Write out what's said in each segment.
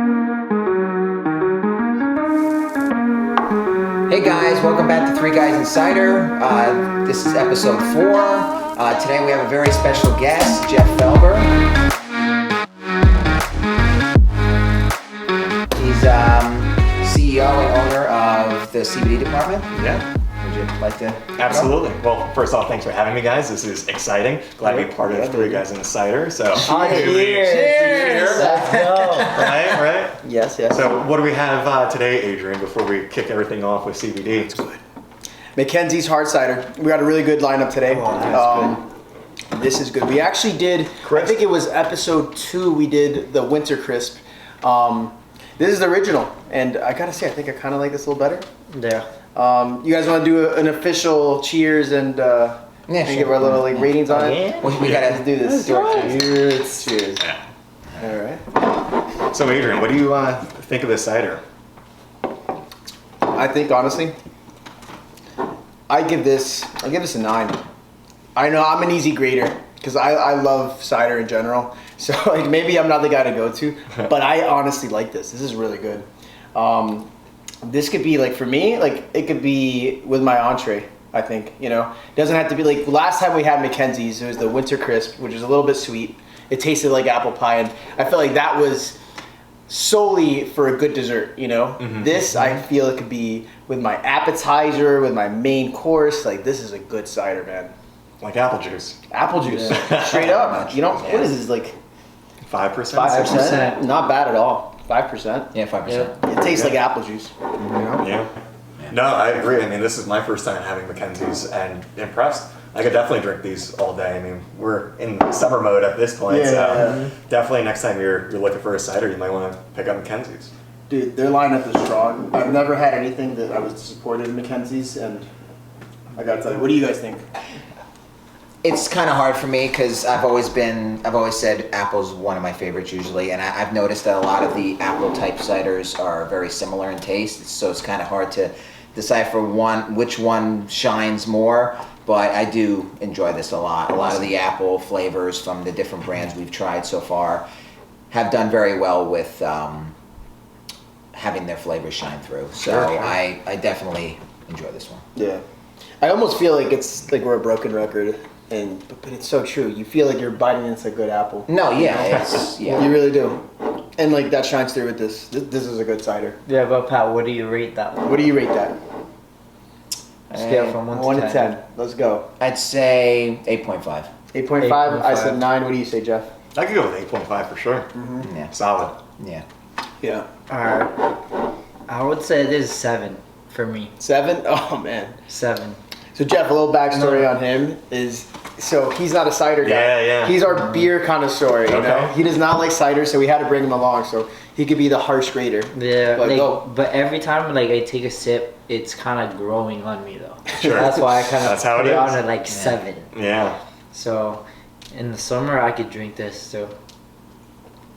Hey guys, welcome back to Three Guys and Cider. This is episode 4. Today we have a very special guest, Jeff Felber. He's CEO and owner of the CBD Department. Yeah. Would you like to? Absolutely. Well, first off, thanks for having me, guys. This is exciting. Glad to be part of Three Guys in the Cider. So, Cheers! Let's go. right. Yes. So, what do we have today, Adrian? Before we kick everything off with CBD, it's good. Mackenzie's Hard Cider. We got a really good lineup today. This is good. We actually did, I think it was episode 2, we did the Winter Crisp. This is the original, and I gotta say, I think I kind of like this a little better. Yeah. You guys want to do an official cheers and give our little ratings on it? Yeah. We gotta do this. Cheers. Yeah. All right. So, Adrian, what do you think of this cider? I think honestly, I give this a 9. I know I'm an easy grader because I love cider in general. So like maybe I'm not the guy to go to, but I honestly like this. This is really good. This could be like for me, like it could be with my entree. I think it doesn't have to be like last time we had Mackenzie's. It was the Winter Crisp, which is a little bit sweet. It tasted like apple pie, and I felt like that was solely for a good dessert. This I feel it could be with my appetizer, with my main course. Like this is a good cider, man. Like apple juice. Apple juice, straight up. What is this like? 5%. 5%. Not bad at all. 5%. Yeah, 5%. It tastes like apple juice. Yeah. No, I agree. I mean, this is my first time having Mackenzie's, and impressed. I could definitely drink these all day. I mean, we're in summer mode at this point, so definitely next time you're looking for a cider, you might want to pick up Mackenzie's. Dude, their lineup is strong. I've never had anything that I was disappointed in Mackenzie's, and I gotta tell you, what do you guys think? It's kind of hard for me because I've always said apple's one of my favorites usually, and I've noticed that a lot of the apple type ciders are very similar in taste, so it's kind of hard to decipher which one shines more, but I do enjoy this a lot. A lot of the apple flavors from the different brands we've tried so far have done very well with having their flavors shine through, so I definitely enjoy this one. Yeah. I almost feel like it's like we're a broken record. But it's so true. You feel like you're biting into a good apple. No, yeah, You really do. And like that shines through with this. This is a good cider. Yeah, but Pat, what do you rate that one? What do you rate that? Scale from 1 to 10. Let's go. I'd say 8.5. 8.5. I said 9. What do you say, Jeff? I could go with 8.5 for sure. Mm-hmm. Yeah. Solid. Yeah. Yeah. Alright. I would say this is 7 for me. 7? Oh man. 7. So Jeff, a little backstory on him is, so he's not a cider guy. Yeah. He's our beer connoisseur, you know? He does not like cider, so we had to bring him along so he could be the harsh grader. Yeah, But but every time I take a sip, it's kind of growing on me though. Sure. That's why I kind of That's how put it it on is. at 7. Yeah. So in the summer, I could drink this too.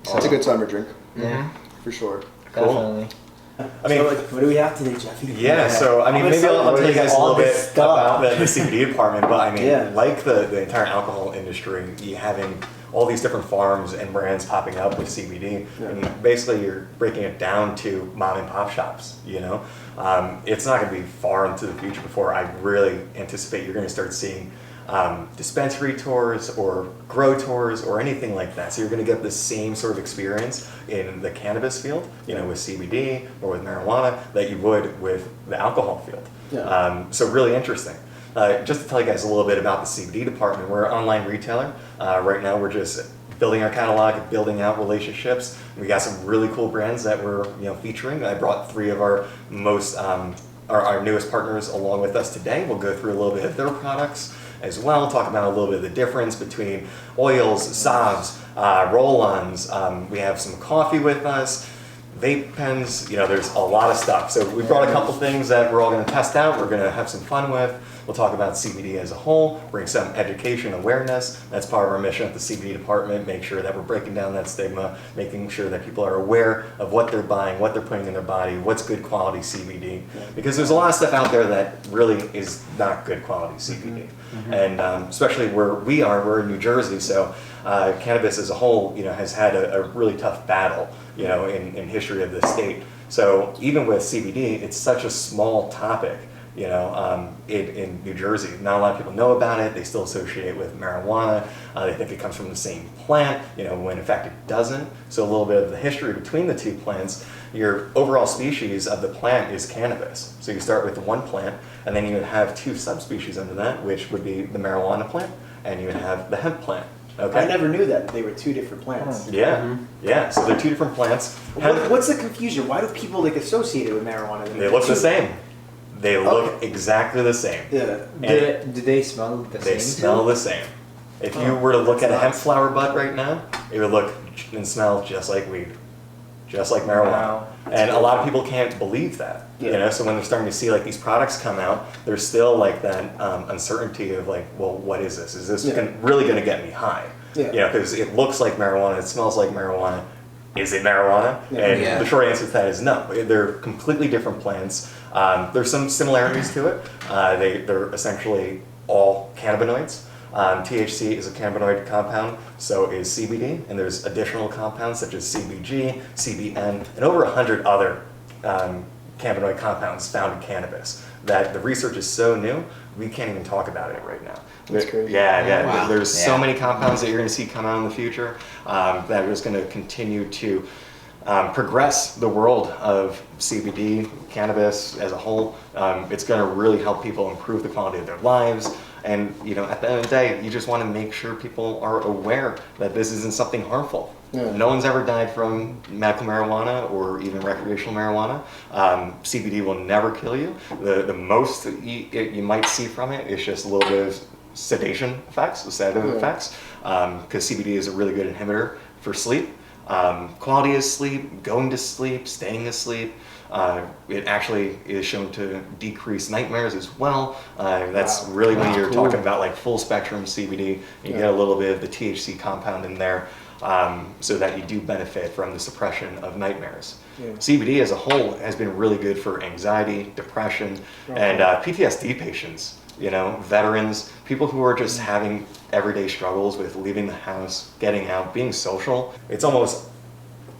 So it's a good summer drink, Yeah, for sure. Cool. definitely. I mean, what do we have today, Jeffy? yeah, so I mean, maybe I'll tell you guys a little bit about the CBD department, but I mean, like the entire alcohol industry, you having all these different farms and brands popping up with CBD, and basically you're breaking it down to mom and pop shops, It's not going to be far into the future before I really anticipate you're going to start seeing dispensary tours or grow tours or anything like that. So you're going to get the same sort of experience in the cannabis field, with CBD or with marijuana that you would with the alcohol field. Yeah. So really interesting. Just to tell you guys a little bit about the CBD department, we're an online retailer. Right now we're just building our catalog, building out relationships. We got some really cool brands that we're featuring. I brought 3 of our most our newest partners along with us today. We'll go through a little bit of their products as well, talk about a little bit of the difference between oils, salves, roll-ons. We have some coffee with us, vape pens, there's a lot of stuff. So we brought a couple things that we're all going to test out, we're going to have some fun with. We'll talk about CBD as a whole, bring some education, awareness. That's part of our mission at the CBD department, make sure that we're breaking down that stigma, making sure that people are aware of what they're buying, what they're putting in their body, what's good quality CBD. Because there's a lot of stuff out there that really is not good quality CBD. And especially where we're in New Jersey, so cannabis as a whole, has had a really tough battle in history of the state. So even with CBD, it's such a small topic. In New Jersey, not a lot of people know about it. They still associate it with marijuana. They think it comes from the same plant, when in fact it doesn't. So a little bit of the history between the two plants. Your overall species of the plant is cannabis. So you start with the one plant, and then you would have two subspecies under that, which would be the marijuana plant, and you would have the hemp plant. Okay. I never knew that they were two different plants. Yeah. So they're two different plants. What's the confusion? Why do people associate it with marijuana? They look the same. They look exactly the same. Yeah. Do they smell the same? They smell the same. If you were to look at a hemp flower bud right now, it would look and smell just like weed, just like marijuana. Wow. And a lot of people can't believe that. So when they're starting to see these products come out, there's still that uncertainty of well, what is this? Is this really going to get me high? Because it looks like marijuana, it smells like marijuana. Is it marijuana? And the short answer to that is no. They're completely different plants. There's some similarities to it. They're essentially all cannabinoids. THC is a cannabinoid compound, so is CBD, and there's additional compounds such as CBG, CBN, and over 100 other cannabinoid compounds found in cannabis that the research is so new, we can't even talk about it right now. That's crazy. Yeah. Wow. There's so many compounds that you're going to see come out in the future that are just going to continue to progress the world of CBD, cannabis as a whole. It's going to really help people improve the quality of their lives. And at the end of the day, you just want to make sure people are aware that this isn't something harmful. No one's ever died from medical marijuana or even recreational marijuana. CBD will never kill you. The most you might see from it is just a little bit of sedation effects, sedative effects, because CBD is a really good inhibitor for sleep. Quality of sleep, going to sleep, staying asleep. It actually is shown to decrease nightmares as well. That's really when you're talking about full spectrum CBD. You get a little bit of the THC compound in there, so that you do benefit from the suppression of nightmares. CBD as a whole has been really good for anxiety, depression, and PTSD patients. Veterans, people who are just having everyday struggles with leaving the house, getting out, being social. It's almost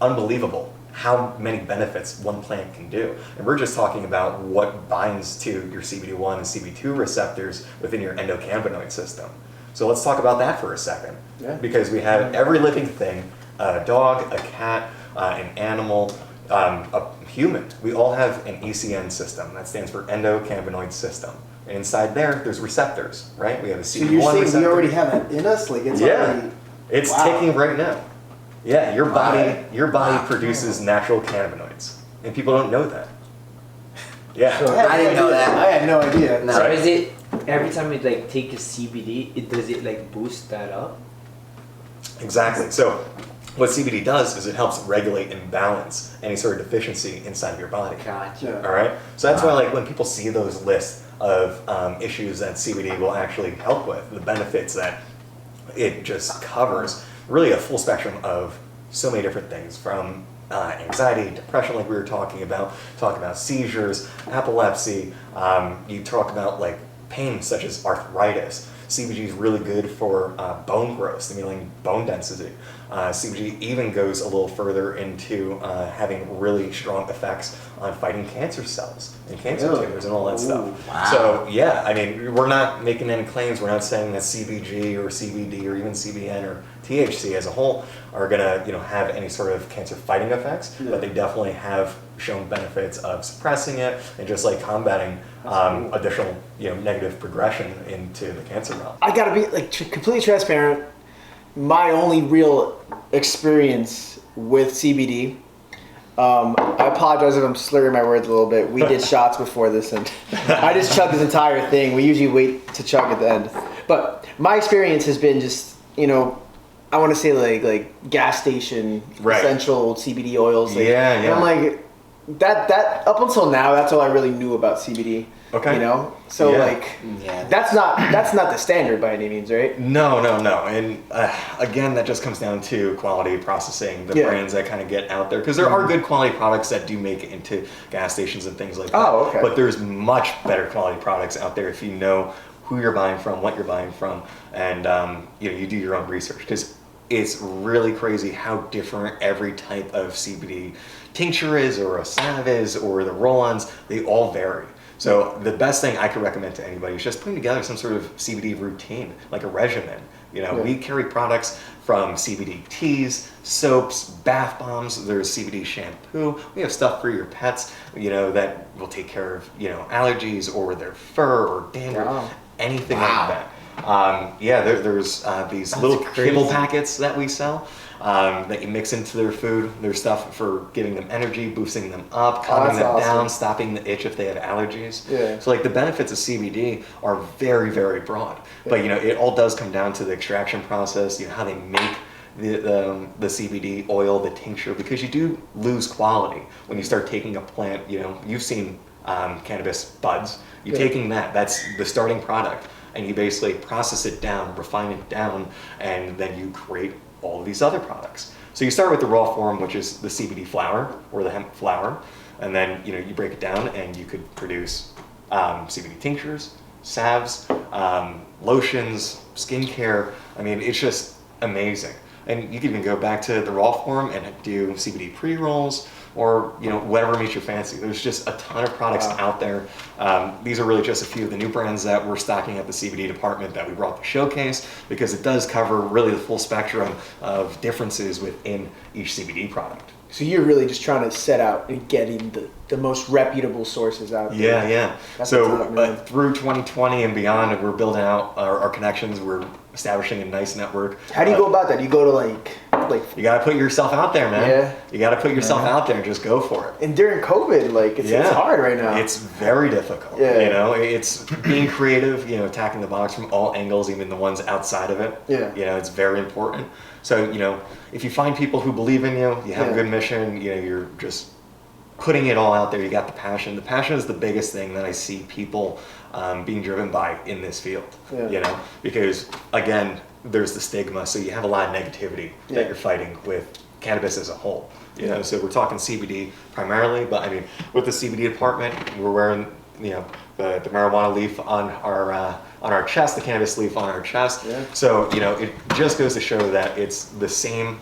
unbelievable how many benefits one plant can do. And we're just talking about what binds to your CBD1 and CB2 receptors within your endocannabinoid system. So let's talk about that for a second. Because we have every living thing, a dog, a cat, an animal, a human. We all have an ECN system. That stands for endocannabinoid system. And inside there's receptors, right? We have a CB1 So you're saying receptor. we already have that in us? It's already... It's taking right now. Yeah, your body produces natural cannabinoids, and people don't know that. Yeah, I didn't know that. I had no idea. No. So is it every time you take a CBD, does it boost that up? exactly. So what CBD does is it helps regulate and balance any sort of deficiency inside of your body. Gotcha. All right. So that's why, when people see those lists of issues that CBD will actually help with, the benefits that it just covers, really a full spectrum of so many different things, from anxiety, depression, like we were talking about seizures, epilepsy. You talk about pain such as arthritis. CBD is really good for bone growth, stimulating bone density. CBD even goes a little further into having really strong effects on fighting cancer cells and cancer tumors and all that stuff. Wow. So yeah, I mean, we're not making any claims. We're not saying that CBG or CBD or even CBN or THC as a whole are gonna have any sort of cancer fighting effects, but they definitely have shown benefits of suppressing it and just combating additional negative progression into the cancer realm. I gotta be completely transparent. My only real experience with CBD. I apologize if I'm slurring my words a little bit. We did shots before this, and I just chugged this entire thing. We usually wait to chug at the end, but my experience has been just I want to say like gas station essential CBD oils. Yeah. And I'm that up until now, that's all I really knew about CBD. Okay. So Yeah. that's not the standard by any means, right? No. And again, that just comes down to quality processing, the brands that kind of get out there. Because there are good quality products that do make it into gas stations and things like that. Oh, okay. But there's much better quality products out there if you know who you're buying from, what you're buying from, and you do your own research. Because it's really crazy how different every type of CBD tincture is, or a salve is, or the roll-ons. They all vary. So the best thing I could recommend to anybody is just putting together some sort of CBD routine, like a regimen. You know, we carry products from CBD teas, soaps, bath bombs. There's CBD shampoo. We have stuff for your pets, you know, that will take care of, you know, allergies or their fur or dandruff, anything like that. There's these little kibble packets that we sell that you mix into their food. There's stuff for giving them energy, boosting them up, calming them down, stopping the itch if they have allergies. Yeah. So like the benefits of CBD are very, very broad. But you know, it all does come down to the extraction process, you know, how they make the CBD oil, the tincture, because you do lose quality when you start taking a plant. You know, you've seen cannabis buds. You're taking that's the starting product, and you basically process it down, refine it down, and then you create all of these other products. So you start with the raw form, which is the CBD flower or the hemp flower, and then you know you break it down, and you could produce CBD tinctures, salves, lotions, skincare. I mean, it's just amazing. And you can even go back to the raw form and do CBD pre-rolls, or you know, whatever meets your fancy. There's just a ton of products out there. These are really just a few of the new brands that we're stocking at the CBD department that we brought to showcase, because it does cover really the full spectrum of differences within each CBD product. So you're really just trying to set out and getting the most reputable sources out there. Yeah. So through 2020 and beyond, we're building out our connections. We're establishing a nice network. How do you go about that? Do you go to like you got to put yourself out there, man. Yeah. You got to put yourself out there and just go for it. And during COVID, like it's hard right now. It's very difficult. Yeah. You know, it's being creative, you know, attacking the box from all angles, even the ones outside of it. Yeah. You know, it's very important. So, you know, if you find people who believe in you, you have a good mission, you know, you're just putting it all out there, you got the passion. The passion is the biggest thing that I see people being driven by in this field, you know, because again, there's the stigma, so you have a lot of negativity that you're fighting with cannabis as a whole, you know. So we're talking CBD primarily, but I mean, with the CBD department, we're wearing, you know, the marijuana leaf on our chest, the cannabis leaf on our chest. So you know, it just goes to show that it's the same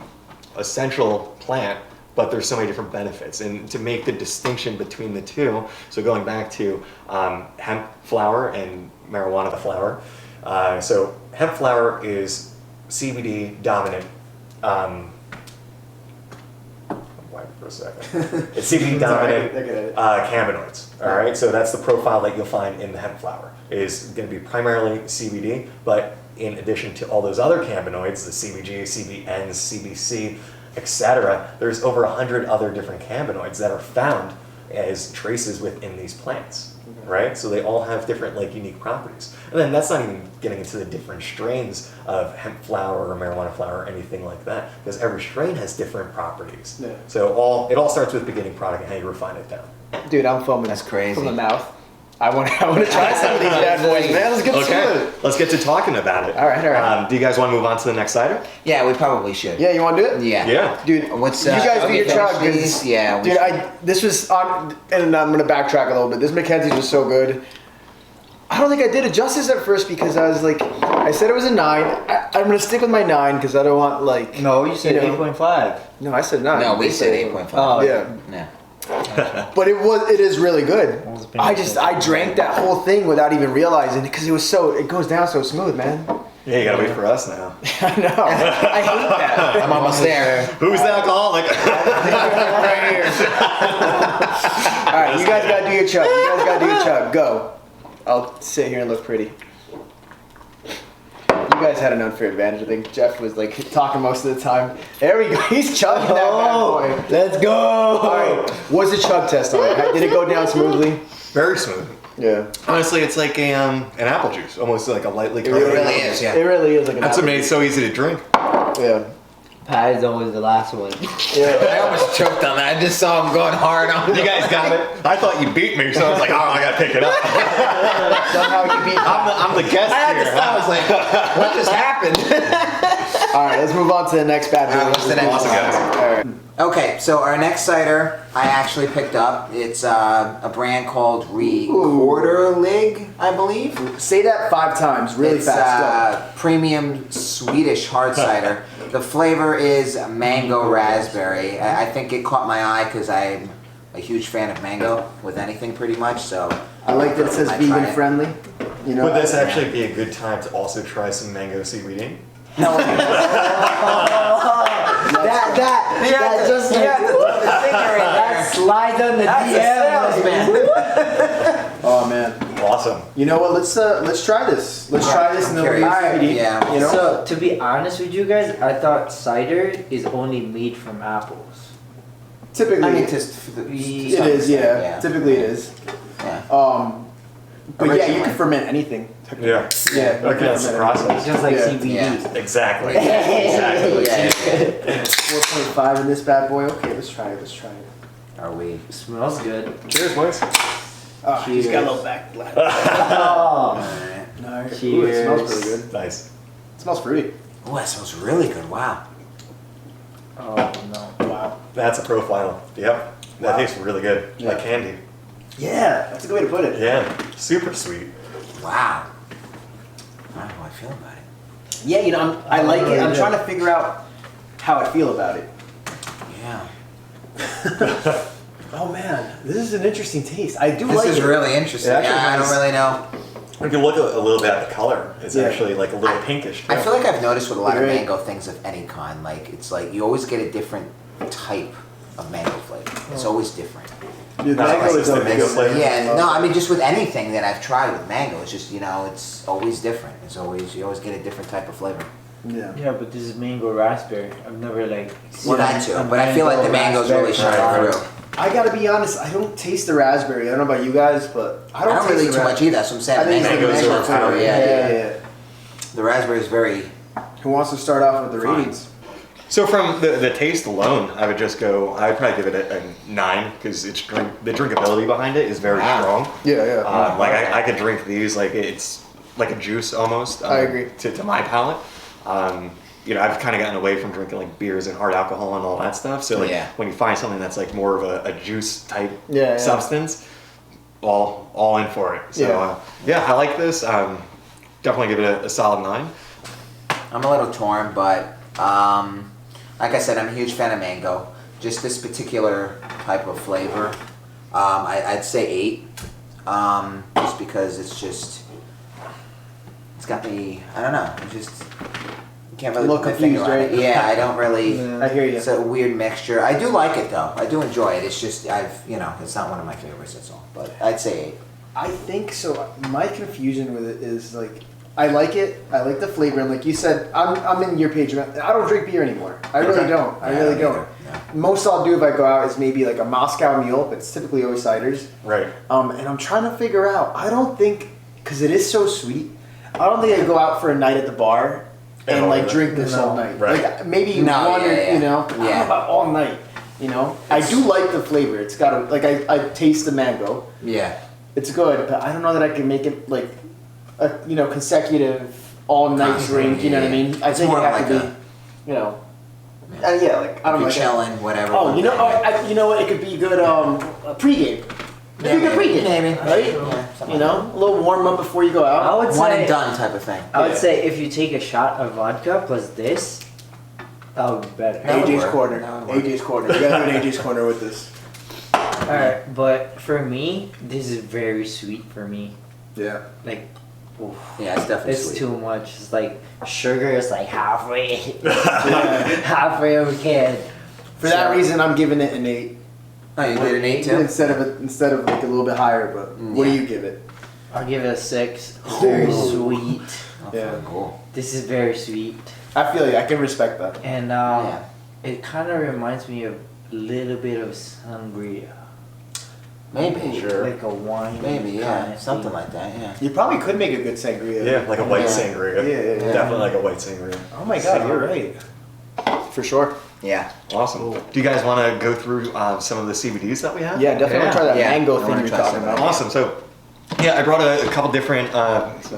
essential plant, but there's so many different benefits. And to make the distinction between the two, so going back to hemp flower and marijuana the flower. So hemp flower is CBD dominant. I'm white for a second. It's CBD dominant cannabinoids. All right, so that's the profile that you'll find in the hemp flower. Is going to be primarily CBD, but in addition to all those other cannabinoids, the CBG, CBN, CBC, etc., there's over 100 other different cannabinoids that are found as traces within these plants, right? So they all have different like unique properties. And then that's not even getting into the different strains of hemp flower or marijuana flower or anything like that, because every strain has different properties. So it all starts with beginning product and how you refine it down. Dude, I'm foaming. That's crazy. From the mouth. I want to try some of these bad boys, man. Let's get to it. Let's get to talking about it. All right. Do you guys want to move on to the next cider? Yeah, we probably should. Yeah, you want to do it? Yeah. Dude, what's you guys do your chug. Yeah. Dude, this was on, and I'm gonna backtrack a little bit. This Mackenzie's was so good. I don't think I did it justice at first because I was like, I said it was a 9. I'm gonna stick with my 9 because I don't want like. No, you said 8.5. No, I said 9. No, we said 8.5. Oh yeah. But it is really good. I drank that whole thing without even realizing it because it goes down so smooth, man. Yeah, you gotta wait for us now. I know. I hate that. I'm almost there. Who's the alcoholic? Right here. All right, you guys gotta do your chug. Go. I'll sit here and look pretty. You guys had an unfair advantage. I think Jeff was like talking most of the time. There we go. He's chugging that bad boy. Let's go. All right. What's the chug test on it? Did it go down smoothly? Very smooth. Yeah. Honestly, it's like an apple juice, almost like a lightly It carbonated. really is. Yeah. It really is like an That's apple. amazing. It's so easy to drink. Yeah. Pat is always the last one. Yeah. I almost choked on that. I just saw him going hard on it. You guys got it. I thought you beat me, so I was like, oh, I gotta pick it up. Somehow you beat. I'm the guest I had here. to stop. I was like, what just happened? All right, let's move on to the next bad boy. What's the next Awesome, one? guys. All right. Okay, so our next cider I actually picked up. It's a brand called Recorderlig, I believe. Say that 5 times, really It's fast. premium Swedish hard cider. The flavor is mango raspberry. I think it caught my eye because I'm a huge fan of mango with anything pretty much. So I like that it says I tried vegan it. friendly. You know, Would this actually be a good time to also try some mango CBD? Hell yeah. that just like, That slide on the That's a DM. salesman. oh man. Awesome. You know what? Let's try this. Let's try this I'm and then we'll curious. use CBD. Yeah. You know. So to be honest with you guys, I thought cider is only made from apples. Typically, I mean, it is. Yeah. Typically, it is. Yeah. But yeah, you Originally. can ferment anything. Yeah. Yeah. you Okay, can that's the ferment anything. process. Just like Yeah. CBD. Yeah. Exactly. Exactly. Yeah. 4.5 in this bad boy. Okay, let's try it. Are we? Smells good. Cheers, boys. Oh, he's got a Cheers. little back left. Oh. Alright. No, ooh, it Cheers. smells pretty good. Nice. It smells fruity. Oh, that smells really good. Wow. Oh no. Wow. That's a profile. Yep. That Wow. tastes really good. Yeah. Like candy. Yeah, that's a good way to put it. Yeah. Super sweet. Wow. I don't know how I feel about it. Yeah, you know, I like it. I'm Yeah. trying to figure out how I feel about it. Yeah. Oh man, this is an interesting taste. I do This like is it. really interesting. It actually Yeah, I don't has- really know. We can look a little bit at the color. It's Yeah. actually like a little pinkish. I feel like I've noticed with a lot of Right. mango things of any kind, like it's like you always get a different type of mango flavor. It's always different. Dude, Not mango like is the always- mango flavor. Yeah, no, I mean just with anything that I've tried with mango, it's just it's always different. You always get a different type of flavor. Yeah. Yeah, but this is mango raspberry. I've never like. Well, that seen too, a but I feel like the mango's really raspberry. shining through. I gotta be honest, I don't taste the raspberry. I don't know about you guys, but I I don't, don't taste really the too much raspberry. either. That's what I'm saying. I think it's the Mangoes mango are flavor. power, Yeah. The raspberry is very. Who wants to start off with the Fine. ratings? So from the taste alone, I'd probably give it a 9 because the drinkability behind it is very Wow. strong. Yeah, Like I could drink these like it's like a juice almost. I agree. To my palate. I've kind of gotten away from drinking like beers and hard alcohol and all that stuff. So like Yeah. when you find something that's like more of a juice type Yeah. substance, all in for it. So Yeah. I like this. Definitely give it a solid 9. I'm a little torn, but like I said, I'm a huge fan of mango. Just this particular type of flavor, I'd say 8. Just because it's got me. I don't know. Can't really A little put my finger confused, on right? it. Yeah, I don't really. I hear you. It's a weird mixture. I do like it though. I do enjoy it. It's just it's not one of my favorites. That's all. But I'd say 8. I think so. My confusion with it is like, I like it. I like the flavor, and like you said, I'm in your page. I don't drink beer anymore. I really Okay. don't. I Yeah, really me don't. neither. Yeah. Most I'll do if I go out is maybe like a Moscow Mule, but it's typically always ciders. Right. And I'm trying to figure out. I don't think, because it is so sweet. I don't think I go out for a night at the bar and And like all drink this No. all night. Right. Like maybe No, one, yeah, or yeah. you know, I don't know Yeah. about all night. You know, I do like the flavor. It's got a I taste the mango. Yeah. It's good, but I don't know that I can make it like a consecutive all night Constant, drink. You know what I yeah. mean? I It's think more it have like to a- be, you know, yeah, like I don't know. You're like chilling, whatever. Oh, you know, you know what? It could be good. A pregame. It could be a pregame, maybe. right? Yeah, something You know, a little warm up before you go I out. would One say. and done type of thing. I would Yeah. say if you take a shot of vodka plus this, that would be better. That would AJ's work. corner. That would work. AJ's corner. You gotta have an AJ's corner with this. Alright, but for me, this is very sweet for me. Yeah. Like, oof, Yeah, it's definitely it's sweet. too much. It's like sugar is like halfway, Yeah. halfway of a can. For that So- reason, I'm giving it an 8 Oh, you did an 8 too? instead of like a little bit higher. But what do Yeah. you give it? I'll give it a 6. It's very sweet. Oh, Yeah. cool. This is very sweet, I feel you. I can respect that. and Yeah. it kind of reminds me of a little bit of sangria, Maybe. like a wine. Maybe, yeah. kinda Something thing. like that, yeah. You probably could make a good sangria. Yeah, like a white Yeah. sangria. Yeah. Definitely like a white sangria. Oh my god, you're right. For sure. Yeah. Awesome. Do you guys want to go through some of the CBDs that we have? Yeah, definitely try that Yeah. mango I thing wanna you're try talking some of about. that. Awesome. So, yeah, I brought a couple different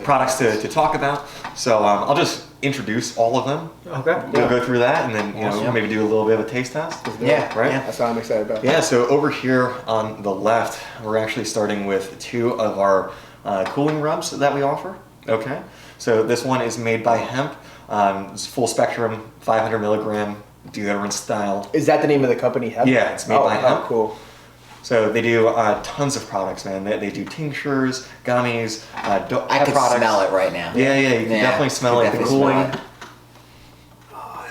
products to talk about. So I'll just introduce all of them. Okay. We'll go through that, and then Awesome. maybe do a little bit of a taste test. Yeah, Right? yeah. That's what I'm excited about. Yeah, so over here on the left, we're actually starting with 2 of our cooling rubs that we offer. Okay, so this one is made by Hemp. It's full spectrum, 500 milligram deodorant style. Is that the name of the company? Hemp? Yeah, it's made by Hemp. Cool. So they do tons of products, man. They do tinctures, gummies, I pet could products. smell it right now. Yeah, you can definitely smell you like can the definitely cooling. smell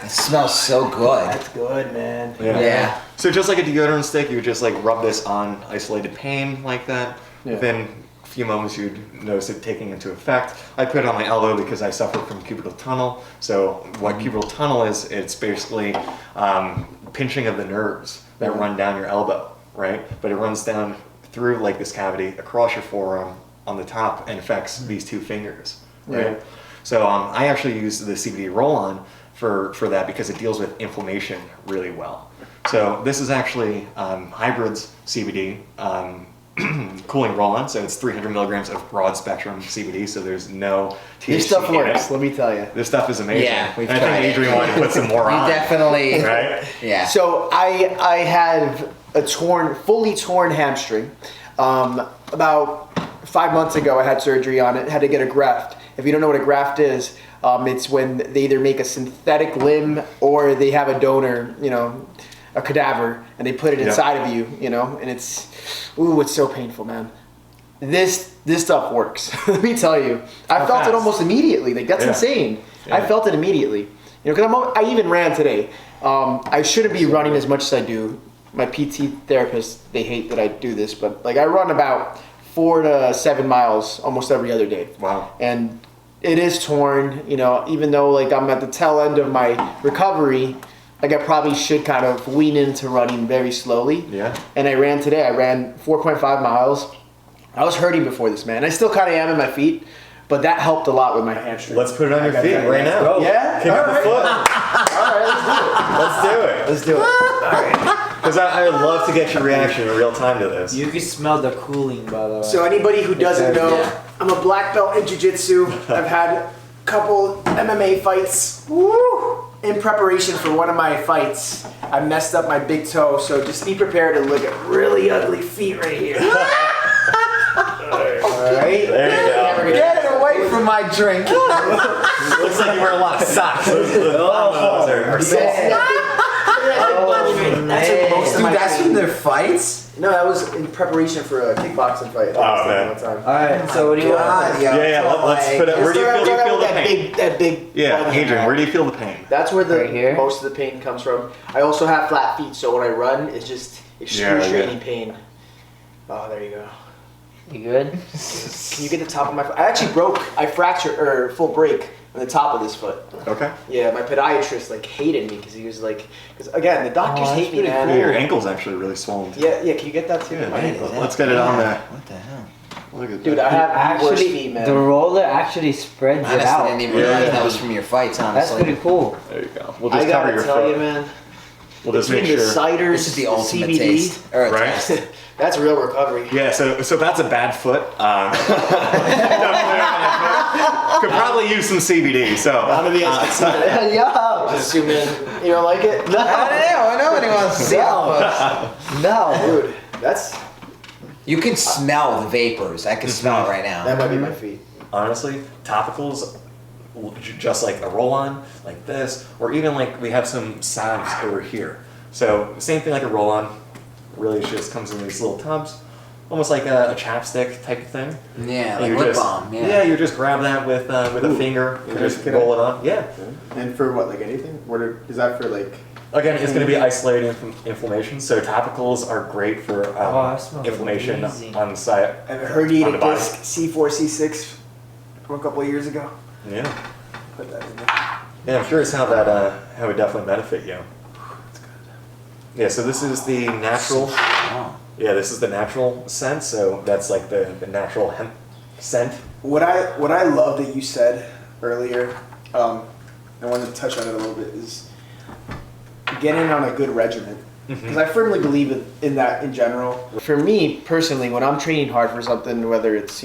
it. It smells so good. That's good, man. Yeah. So just like a deodorant stick, you would just like rub this on isolated pain like that. Yeah. Within a few moments, you'd notice it taking into effect. I put it on my elbow because I suffer from cubital tunnel. So what cubital tunnel is, it's basically pinching of the nerves that run down your elbow, right? But it runs down through like this cavity across your forearm on the top and affects these 2 fingers, right? Yeah. So I actually use the CBD roll-on for that because it deals with inflammation really well. So this is actually Hybrid's CBD cooling roll-on. So it's 300 milligrams of broad spectrum CBD. So there's no THC Your stuff in it. works, let me tell you. This stuff is amazing. Yeah, we've And I tried think it. Adrian wanted to put some more You on. definitely. Right? Yeah. So I had a fully torn hamstring. About 5 months ago, I had surgery on it. Had to get a graft. If you don't know what a graft is, it's when they either make a synthetic limb or they have a donor, a cadaver, and they put it inside of you, and it's so painful, man. This stuff works. Let me tell you, I How felt it fast? almost immediately. Like that's Yeah. insane. I Yeah. felt it immediately. Because I even ran today. I shouldn't be running as much as I do. My PT therapist, they hate that I do this, but like I run about 4 to 7 miles almost every other day. Wow. And it is torn, even though like I'm at the tail end of my recovery, like I probably should kind of wean into running very slowly. Yeah. And I ran today. I ran 4.5 miles. I was hurting before this, man. I still kind of am in my feet, but that helped a lot with my hamstring. Let's put it on your I feet gotta tell you, right let's now. go. Yeah? Kick up All the foot. All right, Let's do it. let's do it. All right. Because I would love to get your reaction in real time to this. You can smell the cooling, by the way. So anybody who doesn't know, Yeah. I'm a black belt in jiu-jitsu. I've had a couple MMA fights. Woo! In preparation for one of my fights, I messed up my big toe, so just be prepared to look at really ugly feet right here. Alright? There you go. Get it away from my drink. Looks like you wear a lot of socks. Those are sick. That's what most of Dude, my that's pain- from their fights? No, that was in preparation for a kickboxing fight. Oh, man. One time. Alright, so what do you want? God, Yeah, let's put it. Where do you feel the that pain? big, Yeah, ball Adrian, hand. where do you feel the pain? That's where Right here? most of the pain comes from. I also have flat feet, so when I run, it's just excruciating pain. Oh, there you go. You good? Can you get the top of my foot? I fractured or full break on the top of this foot. Okay. Yeah, my podiatrist like hated me because he was like, because again, the doctors Oh, hate that's me, pretty man. Yeah, your ankle's actually really swollen. Yeah, can you get that too? Yeah, My man. ankle. Let's get it on there. What the hell? Look at Dude, that. I have the worst feet, Actually, man. the roller actually spreads it Honestly, I out. didn't even realize Yeah. that was from your fights, That's honestly. pretty cool. There you go. We'll I just cover gotta your tell foot. you, man. We'll just make Between sure. the ciders, This is the ultimate CBD, taste. Or a Right? taste. that's real recovery. Yeah, so that's a bad foot. Could probably use some CBD. So None of you guys can see that. Yo! Just zoom in. You don't like it? I don't know anyone wants to see how close. No! Dude, that's You can smell the vapors. I can smell it right that now. might be my feet. honestly, topicals, just like a roll-on, like this, or even like we have some salves over here. So same thing like a roll-on. Really, it just comes in these little tubs, almost like a chapstick type of thing. Yeah, And like you lip just, balm. Yeah. you just grab that with a finger, you just Can I- roll it on. Yeah. And for what, like anything? Is that for like? Again, it's going to be isolating inflammation. So topicals are great for that smells inflammation amazing. on the side. I have a herniated On the body. disc C4, C6 from a couple of years ago. Yeah. Put that in there. Yeah, I'm curious how that how it would definitely benefit you. That's good. Yeah, so this is the natural. Oh. Yeah, this is the natural scent. So that's like the natural hemp scent. What I love that you said earlier, I wanted to touch on it a little bit, is getting on a good regimen. Because I firmly believe in that in general. For me personally, when I'm training hard for something, whether it's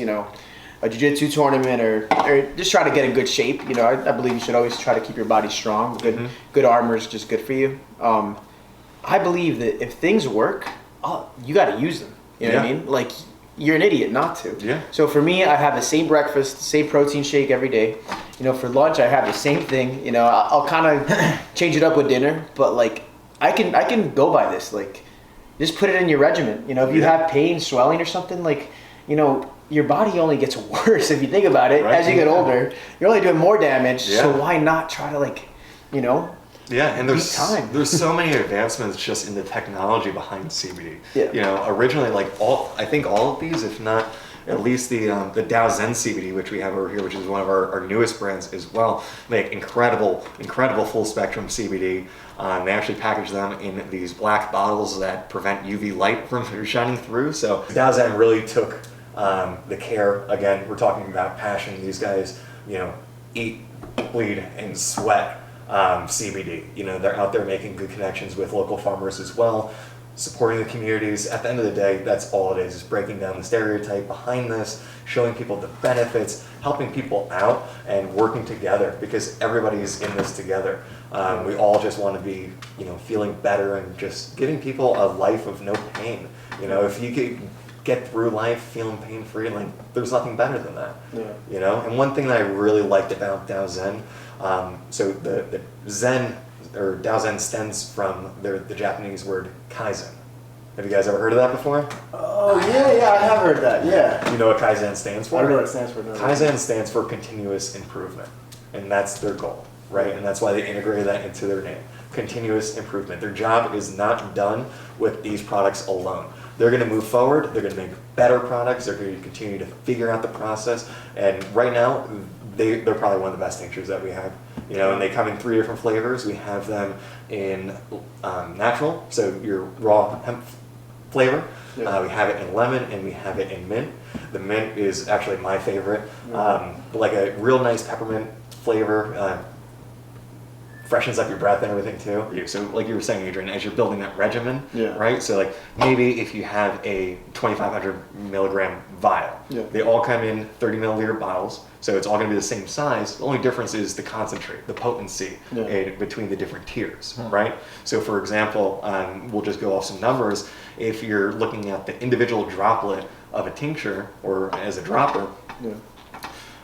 a jiu-jitsu tournament or just try to get in good shape, you know, I believe you should always try to keep your body strong. Good armor is just good for you. I believe that if things work, you got to use them. You know what I mean? Like, you're an idiot not to. Yeah. So for me, I have the same breakfast, the same protein shake every day. You know, for lunch, I have the same thing. You know, I'll kind of change it up with dinner, but like, I can go by this. Like, just put it in your regimen. You know, if you have pain, swelling or something, like, you know, your body only gets worse if you think about it. Right. As you get older, you're only doing more damage. Yeah. So why not try to, like, you know, yeah, and there's so many advancements just in the technology behind CBD. Yeah. You know, originally, like I think all of these, if not at least the Dow Zen CBD, which we have over here, which is one of our newest brands as well, make incredible full spectrum CBD. They actually package them in these black bottles that prevent UV light from shining through. So Dow Zen really took the care. Again, we're talking about passion. These guys, you know, eat, bleed, and sweat CBD. You know, they're out there making good connections with local farmers as well, supporting the communities. At the end of the day, that's all it is breaking down the stereotype behind this, showing people the benefits, helping people out, and working together, because everybody's in this together. We all just want to be, you know, feeling better and just giving people a life of no pain. You know, if you could get through life feeling pain-free, like, there's nothing better than that. Yeah. You know, and one thing that I really liked about Dow Zen, so the Zen, or Dow Zen, stems from the Japanese word Kaizen. Have you guys ever heard of that before? Oh, yeah, I have heard that, yeah. You know what Kaizen stands for? I don't know what it stands for. No. Kaizen stands for continuous improvement, and that's their goal, right? And that's why they integrated that into their name. Continuous improvement. Their job is not done with these products alone. They're going to move forward, they're going to make better products, they're going to continue to figure out the process, and right now, they're probably one of the best tinctures that we have. You know, and they come in 3 different flavors. We have them in natural, so your raw hemp flavor. Yeah. We have it in lemon, and we have it in mint. The mint is actually my favorite. Like a real nice peppermint flavor. Freshens up your breath and everything too. So like you were saying, Adrian, as you're building that regimen, right? So like maybe if you have a 2,500 milligram vial, they all come in 30 milliliter bottles. So it's all going to be the same size. The only difference is the concentrate, the potency between the different tiers, right? So for example, we'll just go off some numbers. If you're looking at the individual droplet of a tincture, or as a dropper,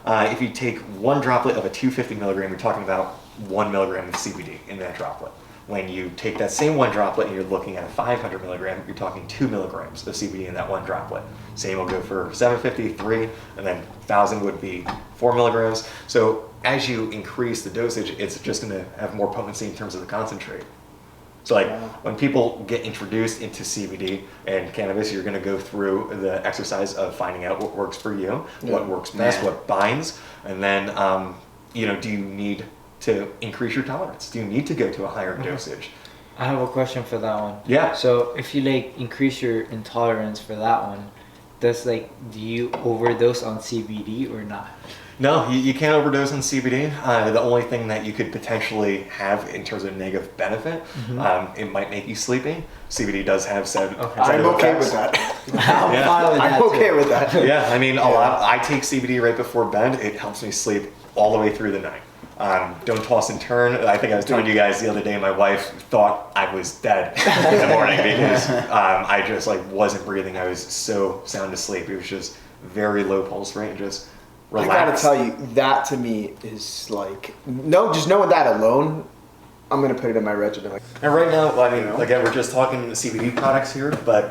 if you take one droplet of a 250 milligram, you're talking about 1 milligram of CBD in that droplet. When you take that same one droplet and you're looking at a 500 milligram, you're talking 2 milligrams of CBD in that one droplet. Same will go for 750, 3, and then 1,000 would be 4 milligrams. So as you increase the dosage, it's just going to have more potency in terms of the concentrate. So like when people get introduced into CBD and cannabis, you're going to go through the exercise of finding out what works for you, what works best, what binds, and then, you know, do you need to increase your tolerance? Do you need to go to a higher dosage? I have a question for that one. Yeah. So if you like increase your intolerance for that one, do you overdose on CBD or not? No, you can't overdose on CBD. The only thing that you could potentially have in terms of negative benefit, it might make you sleepy. CBD does have said. I'm okay with that. I'm okay with that. Yeah, I mean, a lot. I take CBD right before bed. It helps me sleep all the way through the night. Don't toss and turn. I think I was telling you guys the other day, my wife thought I was dead in the morning because I just like wasn't breathing. I was so sound asleep. It was just very low pulse rate and just relaxed. I gotta tell you, that to me is like, just knowing that alone, I'm gonna put it in my regimen. And right now, I mean, again, we're just talking CBD products here, but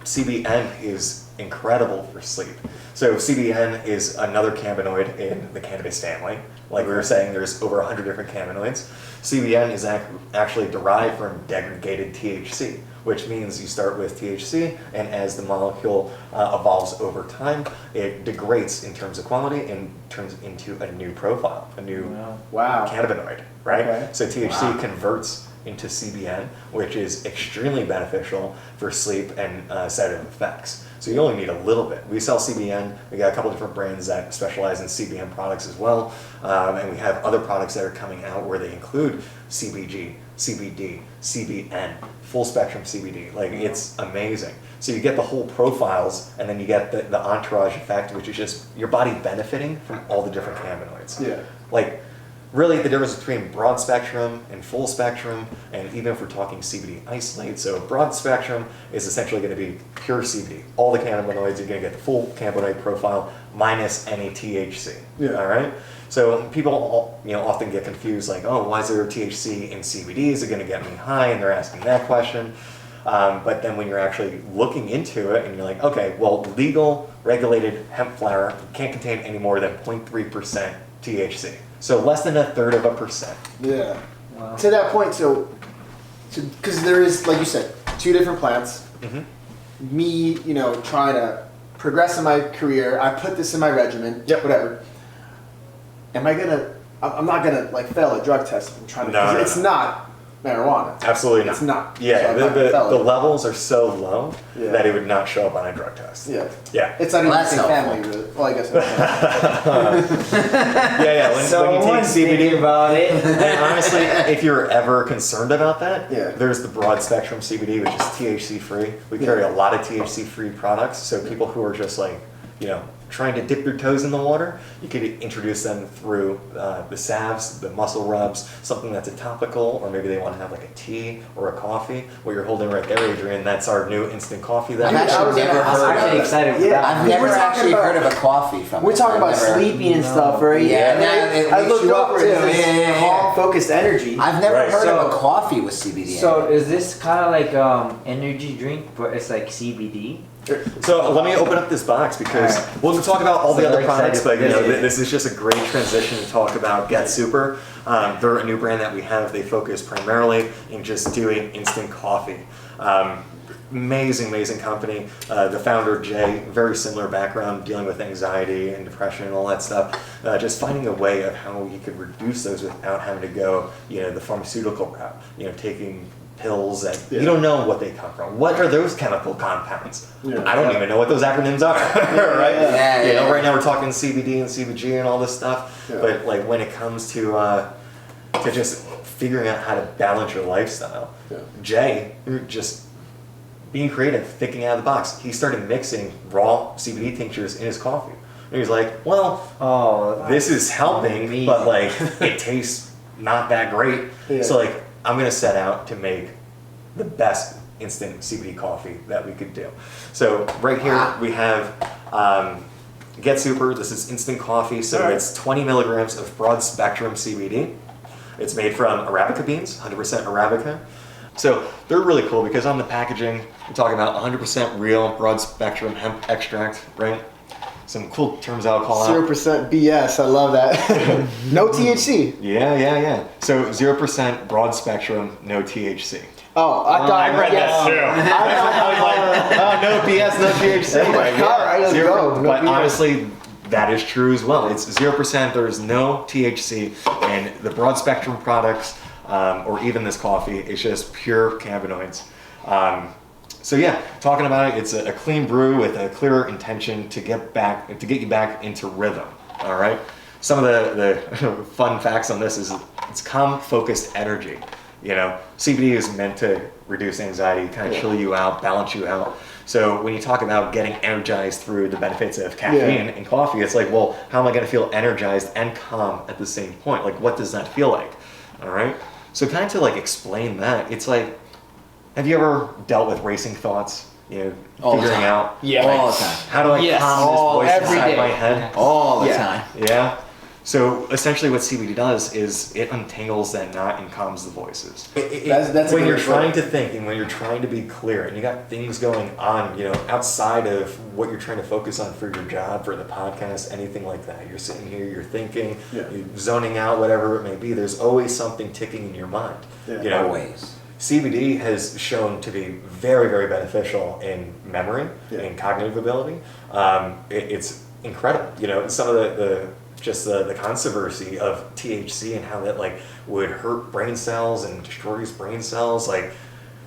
CBN is incredible for sleep. So CBN is another cannabinoid in the cannabis family. Like we were saying, there's over 100 different cannabinoids. CBN is actually derived from degraded THC, which means you start with THC, and as the molecule evolves over time, it degrades in terms of quality and turns into a new profile, a new cannabinoid, right? Okay. So THC converts into CBN, which is extremely beneficial for sleep and sedative effects. So you only need a little bit. We sell CBN. We got a couple different brands that specialize in CBN products as well. And we have other products that are coming out where they include CBG, CBD, CBN, full spectrum CBD. Like it's amazing. So you get the whole profiles, and then you get the entourage effect, which is just your body benefiting from all the different cannabinoids. Yeah. Like really the difference between broad spectrum and full spectrum, and even if we're talking CBD isolate, so broad spectrum is essentially going to be pure CBD. All the cannabinoids, you're going to get the full cannabinoid profile minus any THC. Yeah. All right. So people, often get confused, like, oh, why is there THC in CBD? Is it going to get me high? And they're asking that question. But then when you're actually looking into it, and you're like, okay, well, legal regulated hemp flower can't contain any more than 0.3% THC. So less than 1/3%. Yeah. Wow. To that point, because there is, like you said, 2 different plants. Mm-hmm. Me, trying to progress in my career, I put this in my regimen. Yep. Whatever. I'm not gonna like fail a drug test if I'm trying to. No, no, it's no. not marijuana. Absolutely not. It's not. Yeah, So I'm not gonna fail the it. levels are so low Yeah. that it would not show up on a drug test. Yeah. Yeah. It's not even Well, the that's same helpful. family, really. Well, I guess. It's Yeah. When you Someone's take thinking CBD, about it. and honestly, if you're ever concerned about that, Yeah. there's the broad spectrum CBD, which is THC free. We carry a lot of THC free products, so people who are just like, trying to dip their toes in the water, you could introduce them through the salves, the muscle rubs, something that's a topical, or maybe they want to have like a tea or a coffee. What you're holding right there, Adrian, that's our new instant coffee that I've we actually never I'm heard actually of. excited for Yeah, that. I've We're never talking actually about- heard of a coffee from We're it. talking I've about never- sleeping and No. stuff, right? Yeah, And it I wakes looked you up up to too. this Yeah. calm, focused energy. I've never Right. heard So- of a coffee with CBD. in So it. is this kind of like energy drink, but it's like CBD? So let me open up this box because Alright. we'll talk about all the So other we're products, but excited for this. this is just a great transition to talk about Get Super. They're a new brand that we have. They focus primarily in just doing instant coffee. Amazing company. The founder, Jay, very similar background, dealing with anxiety and depression and all that stuff. Just finding a way of how you could reduce those without having to go, the pharmaceutical route. Taking pills that you don't know what they come from. What are those chemical compounds? Yeah. I don't even know what those acronyms are, right? Yeah. Right now we're talking CBD and CBG and all this stuff, Yeah. but like when it comes to just figuring out how to balance your lifestyle, Yeah. Jay just being creative, thinking out of the box. He started mixing raw CBD tinctures in his coffee. And he's like, well, Oh, this is helping, amazing. but like it tastes not that great. Yeah. So like I'm gonna set out to make the best instant CBD coffee that we could do. So right here Wow. we have Get Super. This is instant coffee, so Alright. it's 20 milligrams of broad spectrum CBD. It's made from Arabica beans, 100% Arabica. So they're really cool because on the packaging, we're talking about 100% real broad spectrum hemp extract, right? Some cool terms I'll call out. 0% BS. I love that. No THC. Yeah. So 0% broad spectrum, no THC. Oh, I thought I read that too. I was like, oh, no BS, no THC. Like, All right, let's go. No but BS. honestly, that is true as well. It's 0%, there's no THC, and the broad spectrum products, or even this coffee, it's just pure cannabinoids. So yeah, talking about it, it's a clean brew with a clear intention to get you back into rhythm. All right. Some of the fun facts on this is it's calm, focused energy. CBD is meant to reduce anxiety, kind of chill you out, balance you out. So when you talk about getting energized through the benefits of caffeine and coffee, it's like, well, how am I going to feel energized and calm at the same point? Like, what does that feel like? All right. So kind of to like explain that, it's like, have you ever dealt with racing thoughts? All the Figuring time. out Yeah. All the time. how do I Yes. calm this voice Every inside day. my head? All the Yeah. time. Yeah. So essentially, what CBD does is it untangles that knot and calms the voices. That's a when good you're trying word. to think and when you're trying to be clear, and you got things going on, outside of what you're trying to focus on for your job, for the podcast, anything like that. You're sitting here, you're thinking, Yeah. you're zoning out, whatever it may be. There's always something ticking in your mind. Yeah. Always. CBD has shown to be very, very beneficial in memory and cognitive ability. It's incredible. Some of the controversy of THC and how that would hurt brain cells and destroys brain cells.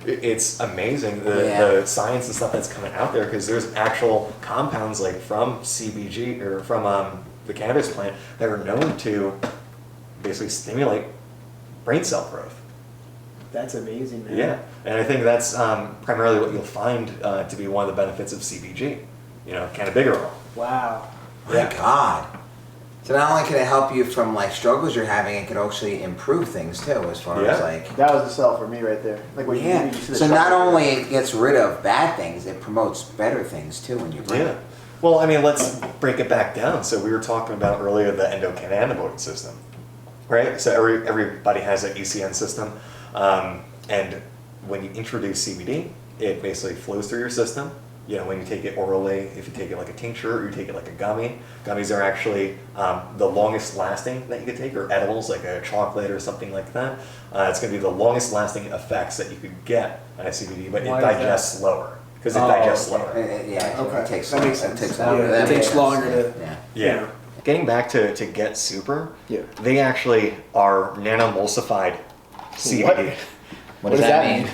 It's amazing the science and stuff that's coming out there because there's actual compounds from CBG or from the cannabis plant that are known to basically stimulate brain cell growth. That's amazing, man. Yeah, and I think that's primarily what you'll find to be one of the benefits of CBG. Cannabigerol. Wow. My God. So not only can it help you from like struggles you're having, it can actually improve things too, as far as like. That was the sell for me right there. Like when Yeah. you see the So not chocolate. only it gets rid of bad things, it promotes better things too when you bring Yeah. it. Well, I mean, let's break it back down. So we were talking about earlier the endocannabinoid system, right? So everybody has an ECN system, and when you introduce CBD, it basically flows through your system. When you take it orally, if you take it like a tincture or you take it like a gummy, gummies are actually the longest lasting that you could take, or edibles like a chocolate or something like that. It's going to be the longest lasting effects that you could get on a CBD, but Why it is that? digests slower because it digests okay. slower. Yeah, Okay. it takes That makes it sense. takes Yeah, longer. it That takes makes sense. longer to- Yeah. Yeah. Getting back to Get Super, Yeah. they actually are nano-emulsified CBD. What does that mean?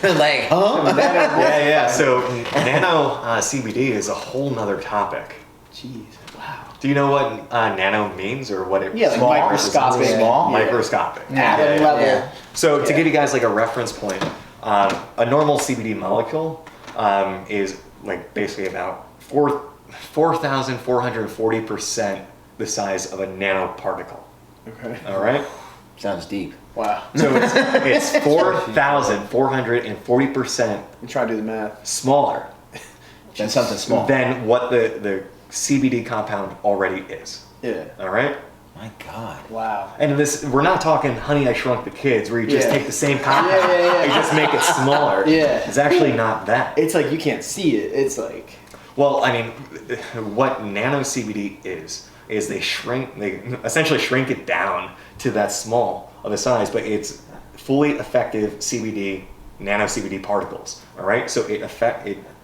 Like, huh? Yeah. So nano CBD is a whole nother topic. Jeez. Wow. Do you know what nano means or what it? Yeah, like Small. microscopic. Small? Yeah. Microscopic. Atom level. Yeah. So to Yeah. give you guys like a reference point, a normal CBD molecule is like basically about 4,440% the size of a nanoparticle. Okay. All right. Sounds deep. Wow. So it's 4,440% I'm trying to do the math. smaller Then something small. than what the CBD compound already is. Yeah. All right. My God. Wow. And we're not talking Honey I Shrunk the Kids, where you just Yeah. take the same compound Yeah. and just make it smaller. Yeah. It's actually not that. It's like you can't see it. It's like. Well, I mean, what nano CBD is they essentially shrink it down to that small of a size, but it's fully effective CBD, nano CBD particles. All right, so it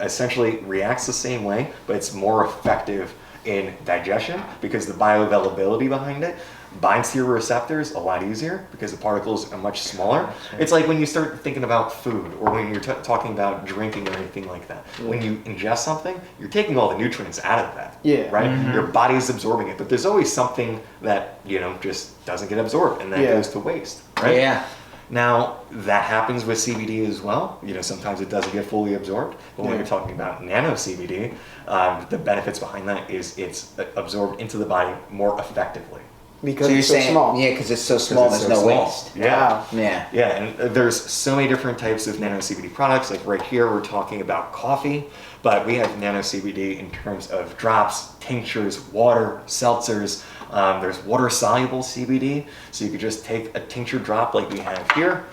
essentially reacts the same way, but it's more effective in digestion because the bioavailability behind it binds to your receptors a lot easier because the particles are much smaller. It's like when you start thinking about food or when you're talking about drinking or anything like that. When you ingest something, you're taking all the nutrients out of that. Yeah. Right? Your body's absorbing it, but there's always something that, just doesn't get absorbed and that Yeah. goes to waste. Right? Yeah. Now, that happens with CBD as well. Sometimes it doesn't get fully absorbed. But when Yeah. you're talking about nano CBD, the benefits behind that is it's absorbed into the body more effectively. Because So you're it's so saying, small. yeah, because it's so small, Because there's it's no so small. waste. Yeah. Wow. Yeah. Yeah, and there's so many different types of nano CBD products. Like right here, we're talking about coffee, but we have nano CBD in terms of drops, tinctures, water, seltzers. There's water-soluble CBD, so you could just take a tincture drop like we have here,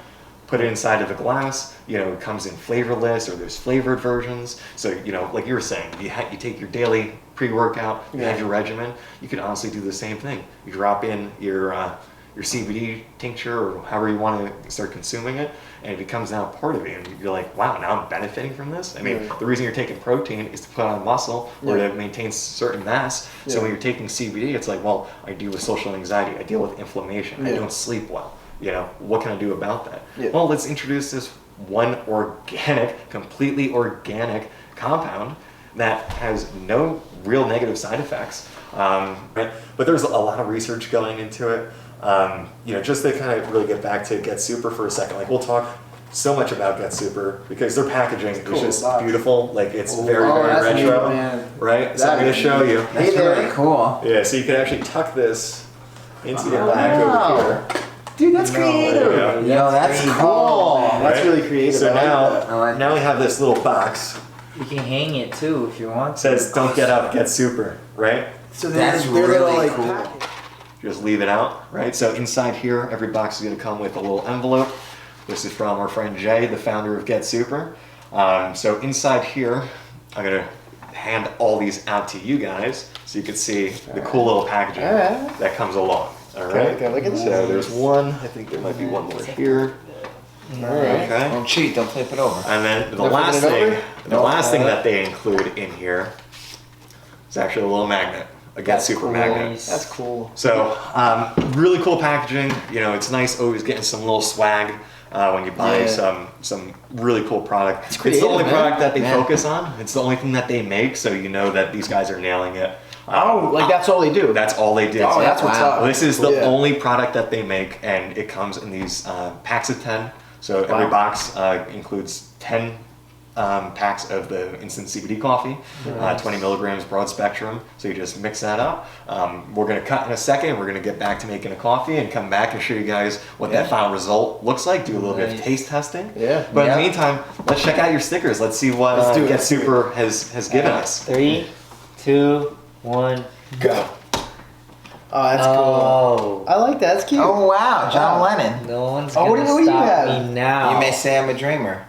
put it inside of a glass. It comes in flavorless, or there's flavored versions. So like you were saying, you take your daily pre-workout, you have your regimen. You could honestly do the same thing. You drop in your CBD tincture or however you want to start consuming it, and it becomes now part of you. And you're like, wow, now I'm benefiting from this. I mean, the reason you're taking protein is to put on muscle or to maintain certain mass. So when you're taking CBD, it's like, well, I deal with social anxiety, I deal with inflammation, I don't sleep well. What can I do about that? Yeah. Well, let's introduce this one completely organic compound that has no real negative side effects. Right? But there's a lot of research going into it. Just to kind of really get back to Get Super for a second, like we'll talk so much about Get Super because their packaging is just box. beautiful. Like it's very, Oh, very that's retro, neat, man. right? So That I'm going is to show you. That's really cool. Yeah, so you can actually tuck this into your back wow. over here. Dude, that's There you go. Yo, that's Pretty cool. Man, that's Right? really creative. So I like now, that. I like now we have this little box. You can hang it too if you want. It says, "Don't get up, get super." Right? So That's they're little, really like, cool. package. Just leave it out, right? So inside here, every box is going to come with a little envelope. This is from our friend Jay, the founder of Get Super. So inside here, I'm going to hand all these out to you guys so you can see the cool little packaging Alright. that comes along. All right. Okay, look at this. So there's one. I think there might be one more here. Alright. Okay. Don't cheat, don't flip it over. And then the They're last flipping it thing, over? the last thing that they include in here is actually a little magnet, a Get Super magnet. That's cool. So, really cool packaging. It's nice always getting some little swag when you buy some really cool product. It's the creative, only man. product that they Yeah. focus on. It's the only thing that they make, so you know that these guys are nailing it. Like that's all they do. That's all they do. Oh, that's what's up. This is the Yeah. only product that they make, and it comes in these packs of 10. So every Wow. box includes 10 packs of the instant CBD coffee, 20 milligrams broad spectrum. So you just mix that up. We're going to cut in a second. We're going to get back to making a coffee and come back and show you guys what that final result looks like. Do a little bit of taste testing. Yeah. But in Yeah. the meantime, let's check out your stickers. Let's see what Let's do it. Get Super has given us. 3, 2, 1, Go. Oh, that's cool. Oh. I like that. That's cute. Oh wow, John Wow. Lennon. No one's Oh, what gonna do you stop have? me now. You may say I'm a dreamer.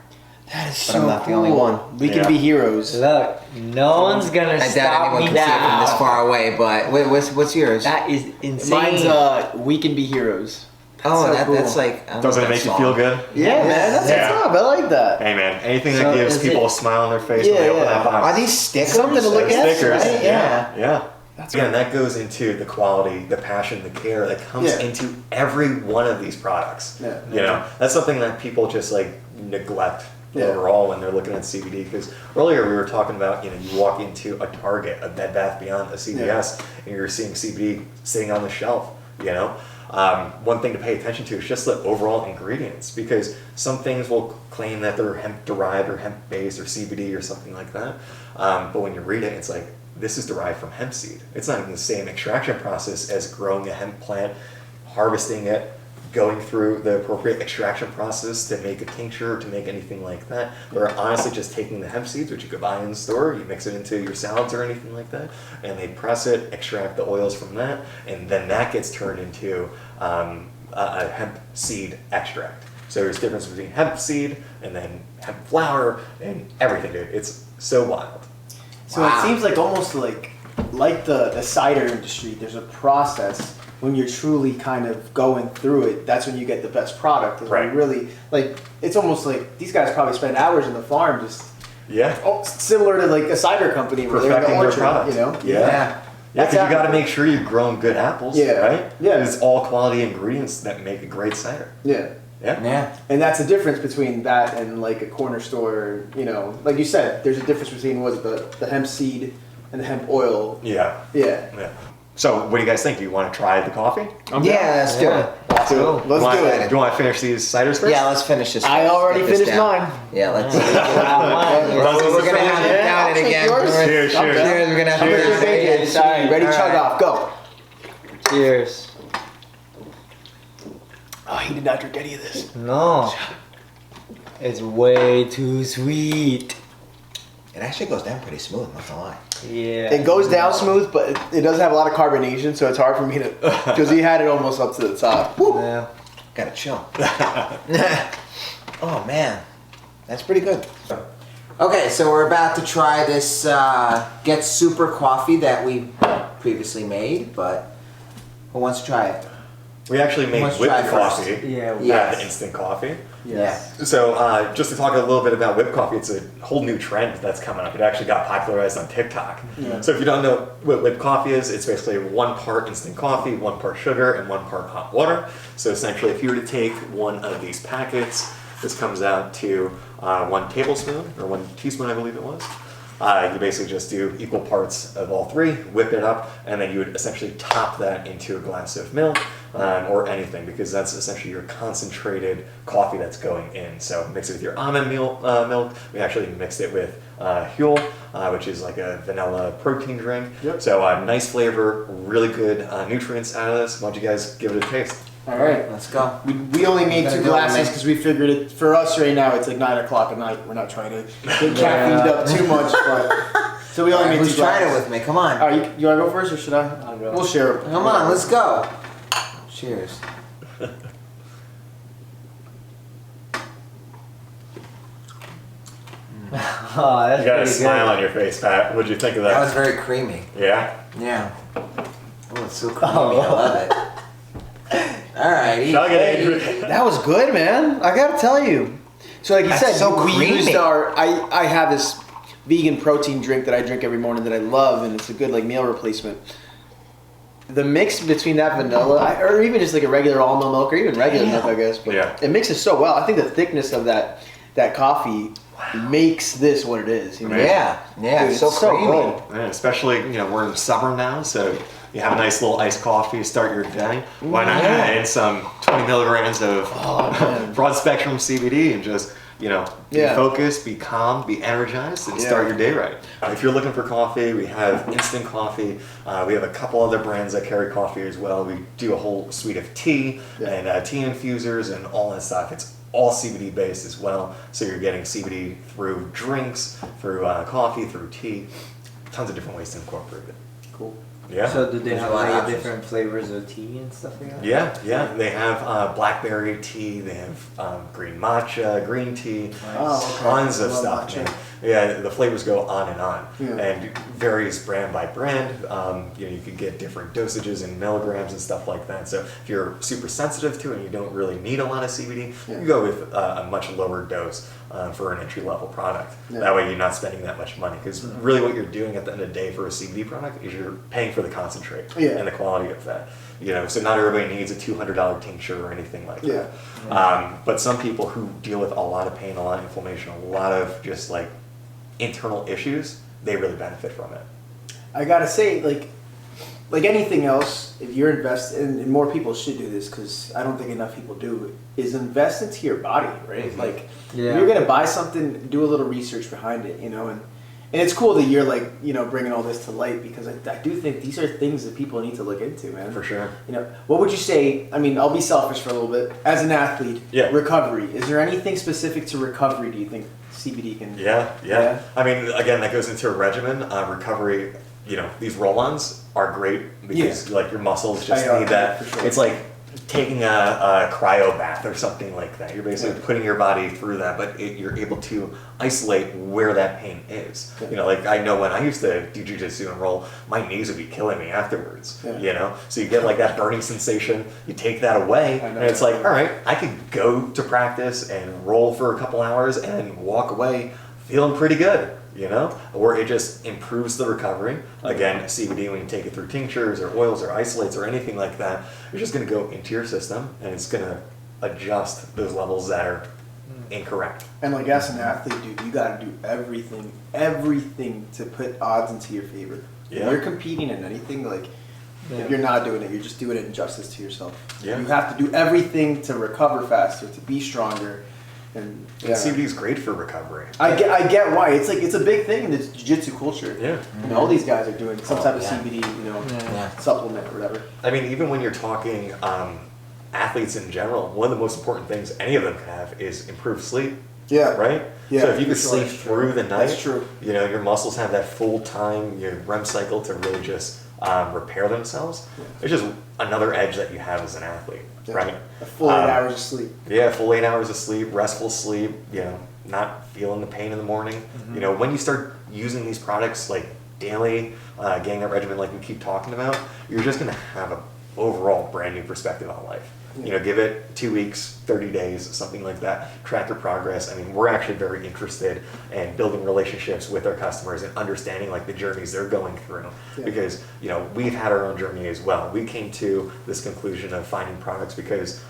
That is But so I'm not the cool. only one. We Yeah. can be heroes. Look, no one's gonna I doubt stop anyone me can see it from this now. far away. But wait, what's yours? That is insane. Mine's we can be heroes. oh, so cool. that's like. I don't Doesn't know it that make you song. feel good? Yeah, man, that's Yeah. what's up. I like that. Hey man, anything that So gives is people it- a smile on their face when Yeah, they open yeah. that box. Are these stickers? Something to look They're at. stickers. Right? Yeah. Yeah. That's Again, that goes into the quality, the passion, the care that comes Yeah. into every one of these products. Yeah. You know, that's something that people just like neglect Yeah. overall when they're looking at CBD. Because earlier we were talking about, you know, you walk into a Target, a Bed Bath Beyond, a CVS, and you're seeing CBD sitting on the shelf. You know, one thing to pay attention to is just the overall ingredients, because some things will claim that they're hemp derived or hemp based or CBD or something like that. But when you read it, it's like, this is derived from hemp seed. It's not even the same extraction process as growing a hemp plant, harvesting it, going through the appropriate extraction process to make a tincture, to make anything like that. They're honestly just taking the hemp seeds, which you could buy in the store, you mix it into your salads or anything like that, and they press it, extract the oils from that, and then that gets turned into a hemp seed extract. So there's a difference between hemp seed and then hemp flower and everything, dude. It's so wild. So Wow. it seems like almost like the cider industry, there's a process when you're truly kind of going through it. That's when you get the best product. Is when you Right. really, like, it's almost like these guys probably spend hours in the farm just Yeah. similar to like a cider company where they're in the Perfecting their orchard, product. you know? Yeah. Yeah. Yeah, because you got to happening. make sure you're growing good apples, Yeah. right? Yeah. It's all quality ingredients that make a great cider. Yeah. Yeah. Yeah. And that's the difference between that and like a corner store, you know, like you said, there's a difference between the hemp seed and the hemp oil. Yeah. Yeah. Yeah. So, what do you guys think? Do you want to try the coffee? Yeah, let's do it. Let's do it. Let's do it. Do you want to finish these ciders first? Yeah, let's finish this. I already Get this finished down. mine. Yeah, let's. Round one. We're gonna have to count it again. Yours? Cheers, I'm cheers. down. Cheers, we're gonna have I'm to gonna cheers. drink it. Sorry. Ready, All chug right. off, go. Cheers. Oh, he did not drink any of this. No. It's way too sweet. It actually goes down pretty smooth, not gonna lie. Yeah. It goes down smooth, but it doesn't have a lot of carbonation, so it's hard for me to, because he had it almost up to the top. Woo. Yeah. Gotta chill. Oh man, that's pretty good. Okay, so we're about to try this Get Super coffee that we previously made, but who wants to try it? We actually make Let's whipped try first. coffee. Yeah. Not Yes. the instant coffee. Yes. So, just to talk a little bit about whipped coffee, it's a whole new trend that's coming up. It actually got popularized on TikTok. Yeah. So, if you don't know what whipped coffee is, it's basically 1 part instant coffee, 1 part sugar, and 1 part hot water. So, essentially, if you were to take one of these packets, this comes out to 1 tablespoon, or 1 teaspoon, I believe it was. You basically just do equal parts of all 3, whip it up, and then you would essentially top that into a glass of milk or anything, because that's essentially your concentrated coffee that's going in. So mix it with your almond milk. We actually mixed it with Huel, which is like a vanilla protein drink. Yep. So nice flavor, really good nutrients out of this. Why don't you guys give it a taste? All right. Let's go. We only made Gotta 2 go, glasses man. because we figured it, for us right now, it's like 9 o'clock at night. We're not trying to get caffeined up too much, but so we only made 2 Who's trying it glasses. with me? Come on. All right, you want to go first or should I? I'll go. We'll share it. Come on, let's go. Cheers. Oh, that's You got a pretty smile good. on your face, Pat. What'd you think of That was that? very creamy. Yeah? Yeah. Oh, it's so creamy. I love it. All right. Chug it, Andrew. That was good, man. I gotta tell you. So, like you That's said, so we creamy. used our. I have this vegan protein drink that I drink every morning that I love, and it's a good like meal replacement. The mix between that vanilla, or even just like a regular almond milk, or even regular milk, I guess, but Yeah. it mixes so well. I think the thickness of that coffee makes this what it is. You know? Yeah, yeah, Dude, it's so creamy. good. And especially, we're in summer now, so you have a nice little iced coffee to start your day. Why not Yeah. add in some 20 milligrams of man. broad spectrum CBD and just, be Yeah. focused, be calm, be energized, and start your day right. If you're looking for coffee, we have instant coffee. We have a couple other brands that carry coffee as well. We do a whole suite of tea and tea infusers and all that stuff. It's all CBD based as well. So you're getting CBD through drinks, through coffee, through tea. Tons of different ways to incorporate it. Cool. Yeah. So do they There's have a lot of like options. different flavors of tea and stuff like that? Yeah. They have blackberry tea. They have green matcha, green tea. Oh, okay. Tons of I love stuff, matcha. man. Yeah, the flavors go on and on, Yeah. and varies brand by brand. You could get different dosages in milligrams and stuff like that. So if you're super sensitive to it and you don't really need a lot of CBD, you go with a much lower dose for an entry level product. Yeah. That way you're not spending that much money, because really what you're doing at the end of the day for a CBD product is you're paying for the concentrate and the quality of that. So not everybody needs a $200 tincture or anything like that. But some people who deal with a lot of pain, a lot of inflammation, a lot of just like internal issues, they really benefit from it. I gotta say, like anything else, if you're invested, and more people should do this because I don't think enough people do, is invest into your body, right? Mm-hmm. Like, if you're gonna buy something, do a little research behind it, and it's cool that you're like, bringing all this to light, because I do think these are things that people need to look into, man. For sure. What would you say? I mean, I'll be selfish for a little bit. As an athlete, Yeah. recovery. Is there anything specific to recovery? Do you think CBD can? Yeah. I mean, again, that goes into a regimen. Recovery, these roll-ons are great because like your muscles just I know, need that. for sure. It's like taking a cryo bath or something like that. You're basically putting your body through that, but you're able to isolate where that pain is. Like I know when I used to do jiu-jitsu and roll, my knees would be killing me afterwards. So you get like that burning sensation, you take that away, and it's like, all right, I could go to practice and roll for a couple hours and walk away feeling pretty good. Or it just improves the recovery. Again, CBD, when you take it through tinctures or oils or isolates or anything like that, it's just going to go into your system and it's going to adjust those levels that are incorrect. And like as an athlete, dude, you got to do everything to put odds into your favor. Yeah. When you're competing in anything, if you're not doing it, you're just doing it injustice to yourself. Yeah. You have to do everything to recover faster, to be stronger. And CBD is great for recovery. I get why. It's like, it's a big thing in the jiu-jitsu culture. Yeah. All these guys are doing some type of yeah. CBD, supplement or whatever. I mean, even when you're talking athletes in general, one of the most important things any of them can have is improved sleep. Yeah. Right? Yeah, So if you for can sure. sleep through the night, That's true. Your muscles have that full time, your REM cycle to really just repair themselves. It's just another edge that you have as an athlete, right? A full 8 hours of sleep. Yeah, full 8 hours of sleep, restful sleep, not feeling the pain in the morning. When you start using these products like daily, getting that regimen like we keep talking about, you're just going to have an overall brand new perspective on life. Give it 2 weeks, 30 days, something like that. Track your progress. I mean, we're actually very interested in building relationships with our customers and understanding like the journeys they're going through. Because, we've had our own journey as well. We came to this conclusion of finding products because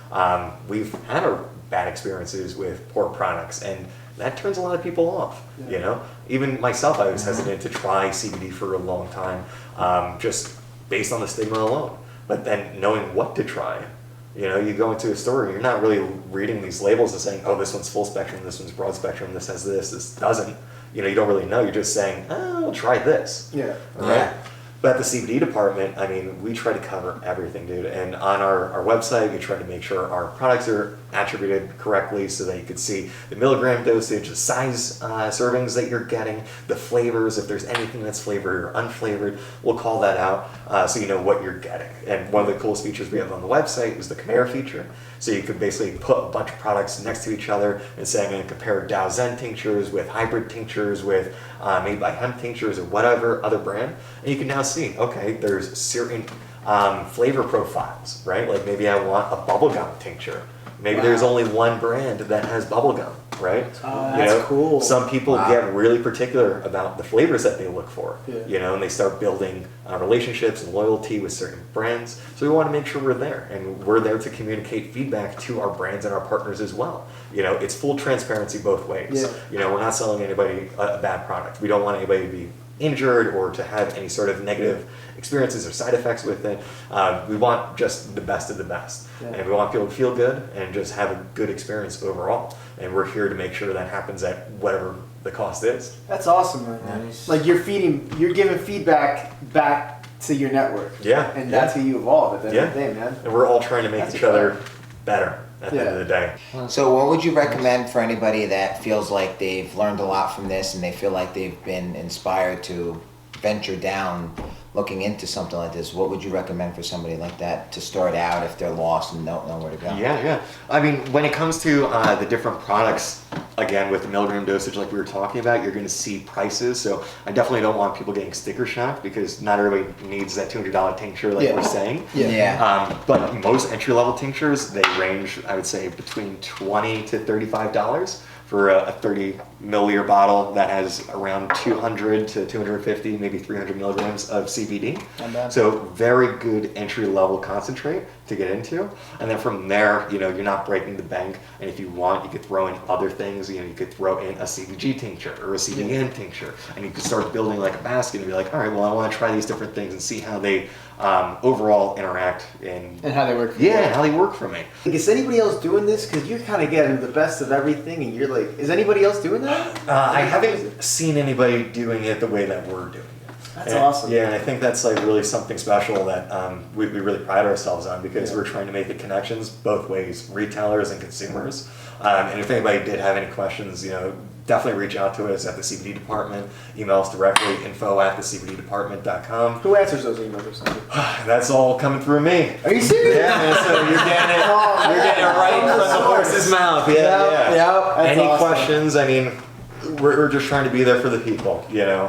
we've had our bad experiences with poor products, and that turns a lot of people off. Even myself, I was hesitant to try CBD for a long time, just based on the stigma alone. But then knowing what to try. You go into a store and you're not really reading these labels and saying, oh, this one's full spectrum, this one's broad spectrum, this has this doesn't. You don't really know. You're just saying, oh, I'll try this. Yeah. Right? Yeah. But at the CBD department, I mean, we try to cover everything, dude. And on our website, we try to make sure our products are attributed correctly so that you could see the milligram dosage, the size servings that you're getting, the flavors, if there's anything that's flavored or unflavored, we'll call that out so you know what you're getting. And one of the coolest features we have on the website is the compare feature. So you could basically put a bunch of products next to each other and say, I'm going to compare Dow Zen tinctures with hybrid tinctures with made by Hemp tinctures or whatever other brand. And you can now see, okay, there's certain flavor profiles, right? Like maybe I want a bubblegum tincture. Maybe there's only one brand that has bubblegum, right? Oh, that's cool. Some people get really particular about the flavors that they look for, Yeah. and they start building relationships and loyalty with certain brands. So we want to make sure we're there, and we're there to communicate feedback to our brands and our partners as well. It's full transparency both ways. Yeah. We're not selling anybody a bad product. We don't want anybody to be injured or to have any sort of negative experiences or side effects with it. We want just the best of the best. And we want people to feel good and just have a good experience overall. And we're here to make sure that happens at whatever the cost is. That's awesome, man. Nice. Like you're giving feedback back to your network. Yeah. And that's how you evolve at the end of the Yeah. day, man. And we're all trying to make That's each other fun. better at the end of the day. So what would you recommend for anybody that feels like they've learned a lot from this and they feel like they've been inspired to venture down looking into something like this? What would you recommend for somebody like that to start out if they're lost and don't know where to go? Yeah. I mean, when it comes to the different products, again, with the milligram dosage like we were talking about, you're going to see prices. So I definitely don't want people getting sticker shock because not everybody needs that $200 tincture like we're saying. But most entry-level tinctures, they range, I would say, between $20 to $35 for a 30 milliliter bottle that has around 200 to 250, maybe 300 milligrams of CBD. So very good entry level concentrate to get into. And then from there, you're not breaking the bank. And if you want, you could throw in other things. You could throw in a CBG tincture or a CBN tincture. And you could start building like a basket and be like, all right, well, I want to try these different things and see how they overall interact and how they work for you. how they work for me. Like, is anybody else doing this? Because you're kind of getting the best of everything, and you're like, is anybody else doing that? I haven't seen anybody doing it the way that we're doing it. That's awesome. Yeah, and I think that's like really something special that we really pride ourselves on because we're trying to make the connections both ways, retailers and consumers. And if anybody did have any questions, definitely reach out to us at the CBD Department. Email us directly, info@thecbddepartment.com. Who answers those emails or something? That's all coming through me. Are you serious? Yeah, man, so you're getting it right from the horse's mouth. Yeah. Any awesome. questions? I mean, we're just trying to be there for the people,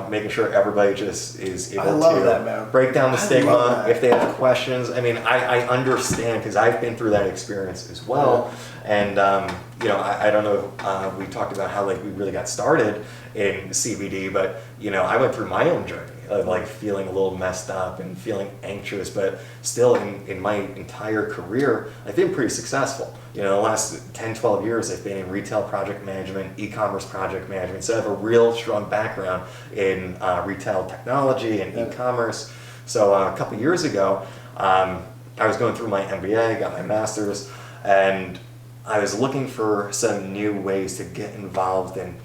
making sure everybody just is able to break down the stigma. If they have questions, I mean, I understand because I've been through that experience as well. And, I don't know if we talked about how like we really got started in CBD, but, I went through my own journey of like feeling a little messed up and feeling anxious, but still in my entire career, I've been pretty successful. The last 10, 12 years, I've been in retail project management, e-commerce project management. So I have a real strong background in retail technology and e-commerce. So a couple years ago, I was going through my MBA, got my master's, and I was looking for some new ways to get involved and,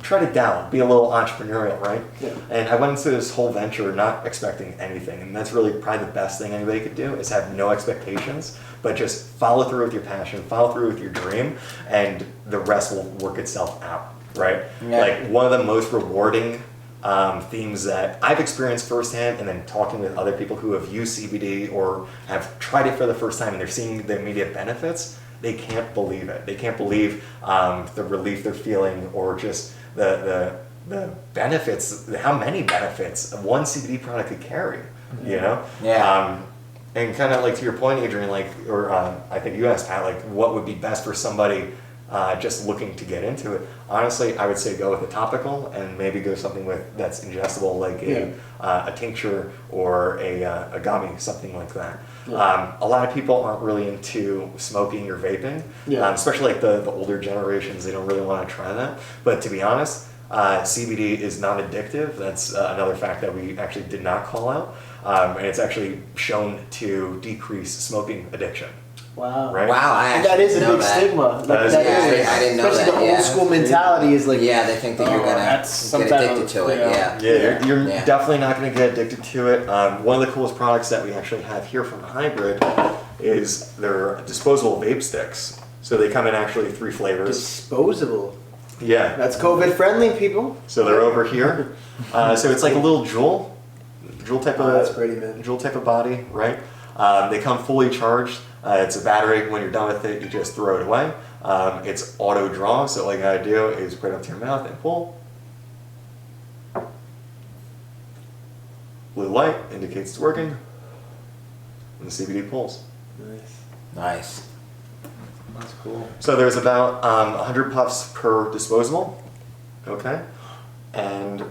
try to dabble, be a little entrepreneurial, right? Yeah. And I went into this whole venture not expecting anything. And that's really probably the best thing anybody could do is have no expectations, but just follow through with your passion, follow through with your dream, and the rest will work itself out, right? Yeah. Like one of the most rewarding themes that I've experienced firsthand, and then talking with other people who have used CBD or have tried it for the first time and they're seeing the immediate benefits, they can't believe it. They can't believe the relief they're feeling or just the benefits, how many benefits one CBD product could carry, Yeah. And kind of like to your point, Adrian, I think you asked Pat, what would be best for somebody just looking to get into it. Honestly, I would say go with a topical and maybe go something that's ingestible, like a tincture or a gummy, something like that. A lot of people aren't really into smoking or vaping, especially like the older generations. They don't really want to try that. But to be honest, CBD is not addictive. That's another fact that we actually did not call out. And it's actually shown to decrease smoking addiction. Wow. Right? Wow, And that is a big stigma. That is a big stigma. I didn't know Especially that. the old school mentality is like, they think that you're gonna that's some get type addicted of, to it. You're Yeah. definitely not going to get addicted to it. One of the coolest products that we actually have here from Hybrid is their disposable vape sticks. So they come in actually 3 flavors. Disposable. Yeah. That's COVID friendly, people. So they're over here. So it's like a little jewel type of that's pretty, man. jewel type of body, right? They come fully charged. It's a battery. When you're done with it, you just throw it away. It's auto draw, so all you gotta do is put it up to your mouth and pull. Blue light indicates it's working. and the CBD pulls. Nice. Nice. That's cool. So there's about 100 puffs per disposable, okay? And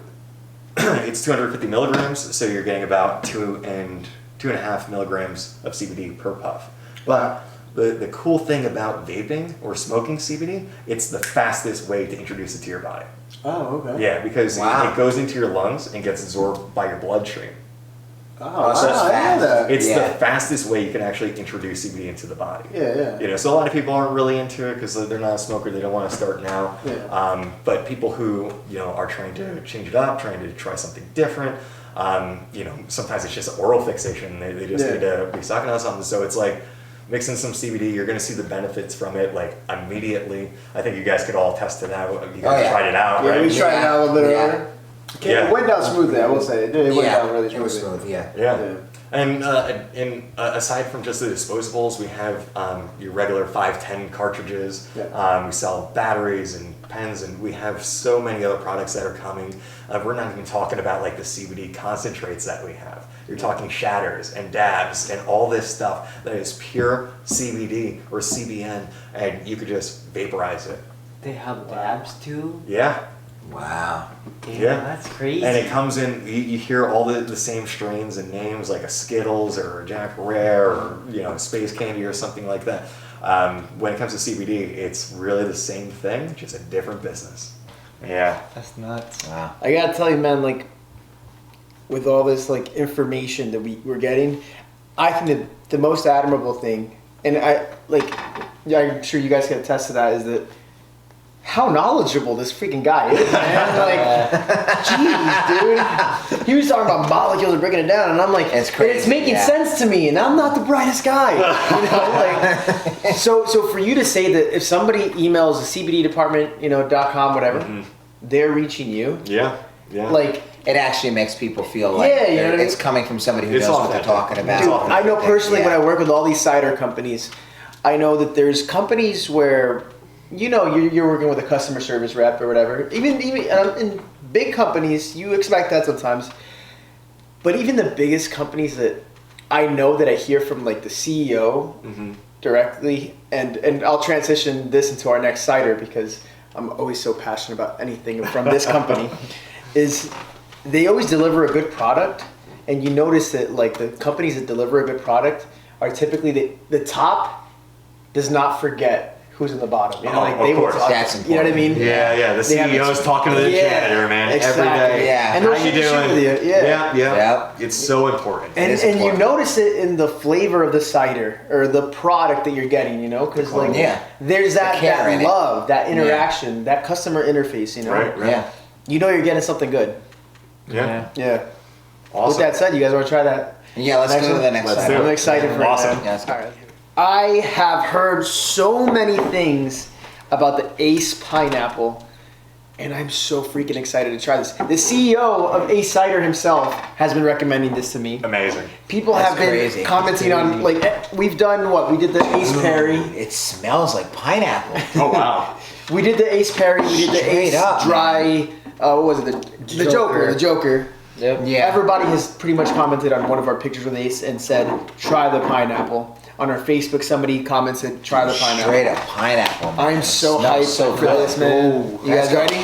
it's 250 milligrams, so you're getting about 2.5 milligrams of CBD per puff. But the cool thing about vaping or smoking CBD, it's the fastest way to introduce it to your body. Oh, okay. Yeah, because Wow. it goes into your lungs and gets absorbed by your bloodstream. Oh, so it's I fast. know that. It's Yeah. the fastest way you can actually introduce CBD into the body. Yeah. You know, so a lot of people aren't really into it because they're not a smoker. They don't want to start now. Yeah. But people who are trying to change it up, trying to try something different. Sometimes it's just oral fixation. They just need to be sucking on something. So it's like mixing some CBD. You're going to see the benefits from it like immediately. I think you guys could all test it out. You guys tried it out, Yeah, right? we tried it out a little bit Yeah. earlier. It went down smoothly, I will say. It went down really smoothly. It was smooth, yeah. Yeah. And aside from just the disposables, we have your regular 510 cartridges. Yeah. We sell batteries and pens, and we have so many other products that are coming. We're not even talking about like the CBD concentrates that we have. You're talking shatters and dabs and all this stuff that is pure CBD or CBN, and you could just vaporize it. They have dabs too? Yeah. Wow. Damn, Yeah. that's crazy. And it comes in, you hear all the same strains and names like a Skittles or a Jack Rare or, Space Candy or something like that. When it comes to CBD, it's really the same thing, just a different business. Yeah. That's nuts. Wow. I gotta tell you, man, like, with all this, like, information that we're getting, I think that the most admirable thing, and I'm sure you guys can attest to that, is that how knowledgeable this freaking guy is, man. Like, jeez, dude. He was talking about molecules and breaking it down, and I'm like, It's crazy, it's making yeah. sense to me, and I'm not the brightest guy. So for you to say that if somebody emails the CBD Department, .com, whatever, they're reaching you, Yeah. Yeah. like, It actually makes people feel like Yeah, you know what I mean? it's coming from somebody who It's knows what they're authentic. talking about. dude, I know personally Yeah. when I work with all these cider companies, I know that there's companies where, you're working with a customer service rep or whatever. Even in big companies, you expect that sometimes. But even the biggest companies that I know that I hear from, like the CEO directly, and I'll transition this into our next cider because I'm always so passionate about anything from this company, is they always deliver a good product, and you notice that like the companies that deliver a good product are typically the top does not forget who's in the bottom. Oh, like of they will course. talk, That's you know what I mean? Yeah. The They have CEO's this- talking to the Yeah, janitor, man, exactly. every day. Yeah. And How they'll you shoot the shit doing? with you. Yeah. Yeah. It's so important. And, is and you important. notice it in the flavor of the cider or the product that you're getting, because like Yeah. there's that care in it. love, that interaction, that customer interface, Right. Yeah. you're getting something good. Yeah. Yeah. Awesome. With that said, you guys want to try that? Yeah, let's go to the next Let's slide. do it. I'm excited for Awesome. it. man. Yeah, let's go. All right. I have heard so many things about the Ace pineapple, and I'm so freaking excited to try this. The CEO of Ace Cider himself has been recommending this to me. Amazing. People That's have been crazy. commenting on, like, we've done what? We did the Ace Perry. It smells like pineapple. Oh, wow. We did the Ace Perry. We did the Straight Ace up, Dry. What was it? The Joker. The Joker. Yep. Yeah. Everybody has pretty much commented on one of our pictures with Ace and said, try the pineapple. On our Facebook, somebody commented, try the pineapple. Straight up pineapple. Man. I'm so Smells hyped so for good. this, man. Ooh, You guys that's ready?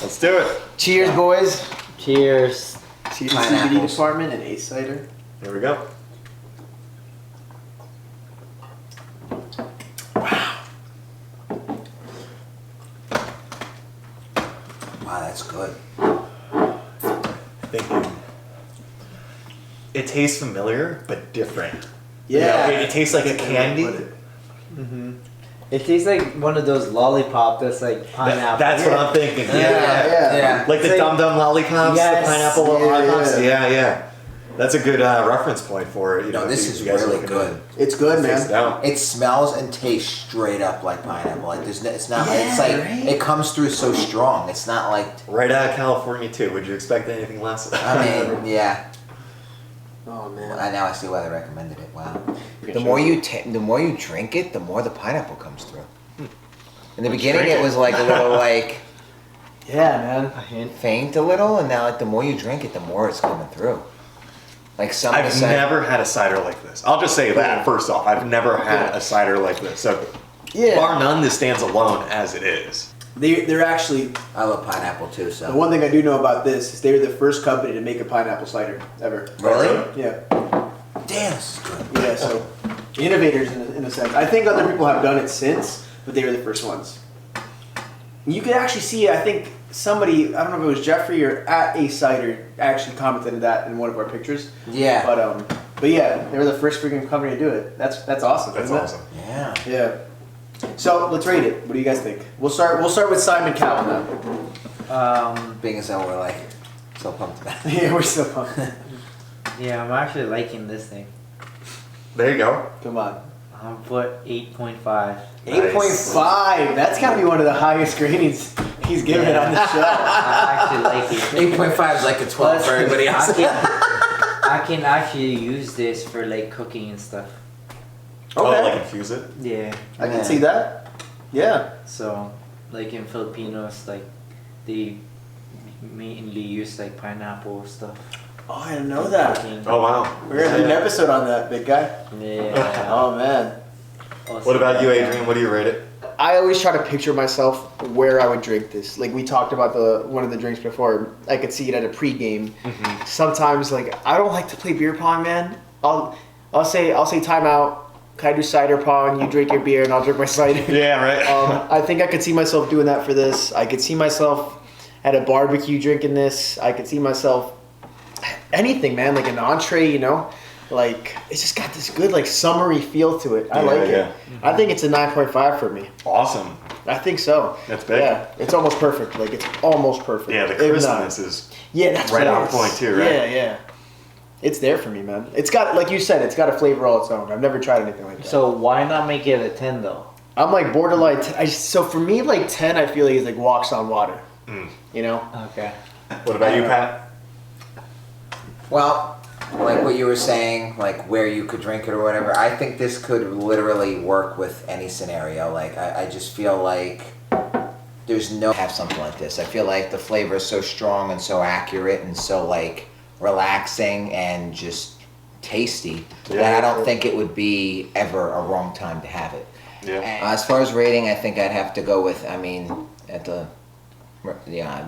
Let's do it. Cheers, boys. Cheers. To the CBD Pineapples. Department and Ace Cider. Here we go. Wow, that's good. Thank you. It tastes familiar, but different. Yeah. It tastes like a candy. It tastes like one of those lollipop that's like pineapple. That's what I'm thinking. Yeah. Like the It's like- Dum Dum lollipops, Yes. the pineapple Yeah, lollipops. yeah. Yeah. That's a good reference point for it. No, this if is you guys are really looking good. It's good, to taste it man. out. It smells and tastes straight up like pineapple. Like it's not. It's like right? it comes through so strong. It's not like. Right out of California too. Would you expect anything less? I mean, yeah. Oh, man. Now I see why they recommended it. Wow. You can The show more me. the more you drink it, the more the pineapple comes through. In the Let's beginning, drink it it. was like a little like Yeah, man. A hint. faint a little, and now like the more you drink it, the more it's coming through. Like some of the I've cider. never had a cider like this. I'll just say that first off. I've never had a cider like this. So, bar none, this stands alone as it is. They're actually, I love pineapple too. So the one thing I do know about this is they were the first company to make a pineapple cider ever. Really? Yeah. damn, this is good. Yeah, so innovators in a sense. I think other people have done it since, but they were the first ones. You could actually see, I think somebody, I don't know if it was Jeffrey or at a cider, actually commented that in one of our pictures. Yeah. But yeah, they were the first freaking company to do it. That's awesome. That's isn't it? awesome. Yeah. Yeah. So let's rate it. What do you guys think? We'll start with Simon Cowell now. Being as though we're like so pumped about it. Yeah, we're so pumped. Yeah, I'm actually liking this thing. There you go. Come on. I'm put 8.5. 8.5. That's got to be one of the highest ratings he's given it on the show. I actually like it. 8.5 is like a 12 for everybody else. I can actually use this for like cooking and stuff. Oh, Okay. like infuse it? Yeah. I can see that. Yeah. So, like in Filipinos, like they mainly use like pineapple stuff. Oh, I didn't know that. Cooking. Oh, wow. We're gonna do an episode on that, big guy. Yeah. Oh man. What about you, Adrian? What do you rate it? I always try to picture myself where I would drink this. Like we talked about one of the drinks before. I could see it at a pregame. Mm-hmm. Sometimes, like I don't like to play beer pong, man. I'll say timeout. Can I do cider pong? You drink your beer and I'll drink my cider. Yeah, right. I think I could see myself doing that for this. I could see myself at a barbecue drinking this. I could see myself anything, man, like an entree, you know? Like, it's just got this good, like, summery feel to it. I like it. Yeah. I think it's a 9.5 for me. Awesome. I think so. That's big. Yeah, it's almost perfect. Like, it's almost perfect. Yeah, the If not- crispness is Yeah, that's right what on it is. point too, right? Yeah, yeah. It's there for me, man. It's got, like you said, it's got a flavor all its own. I've never tried anything like that. So why not make it a 10 though? I'm like borderline. So for me, like 10, I feel like is like walks on water. Mm. You know? Okay. What about you, Pat? Well, like what you were saying, like where you could drink it or whatever, I think this could literally work with any scenario. Like, I just feel like there's no have something like this. I feel like the flavor is so strong and so accurate and so like relaxing and just tasty that I don't think it would be ever a wrong time to have it. Yeah. And as far as rating, I think I'd have to go with, I mean,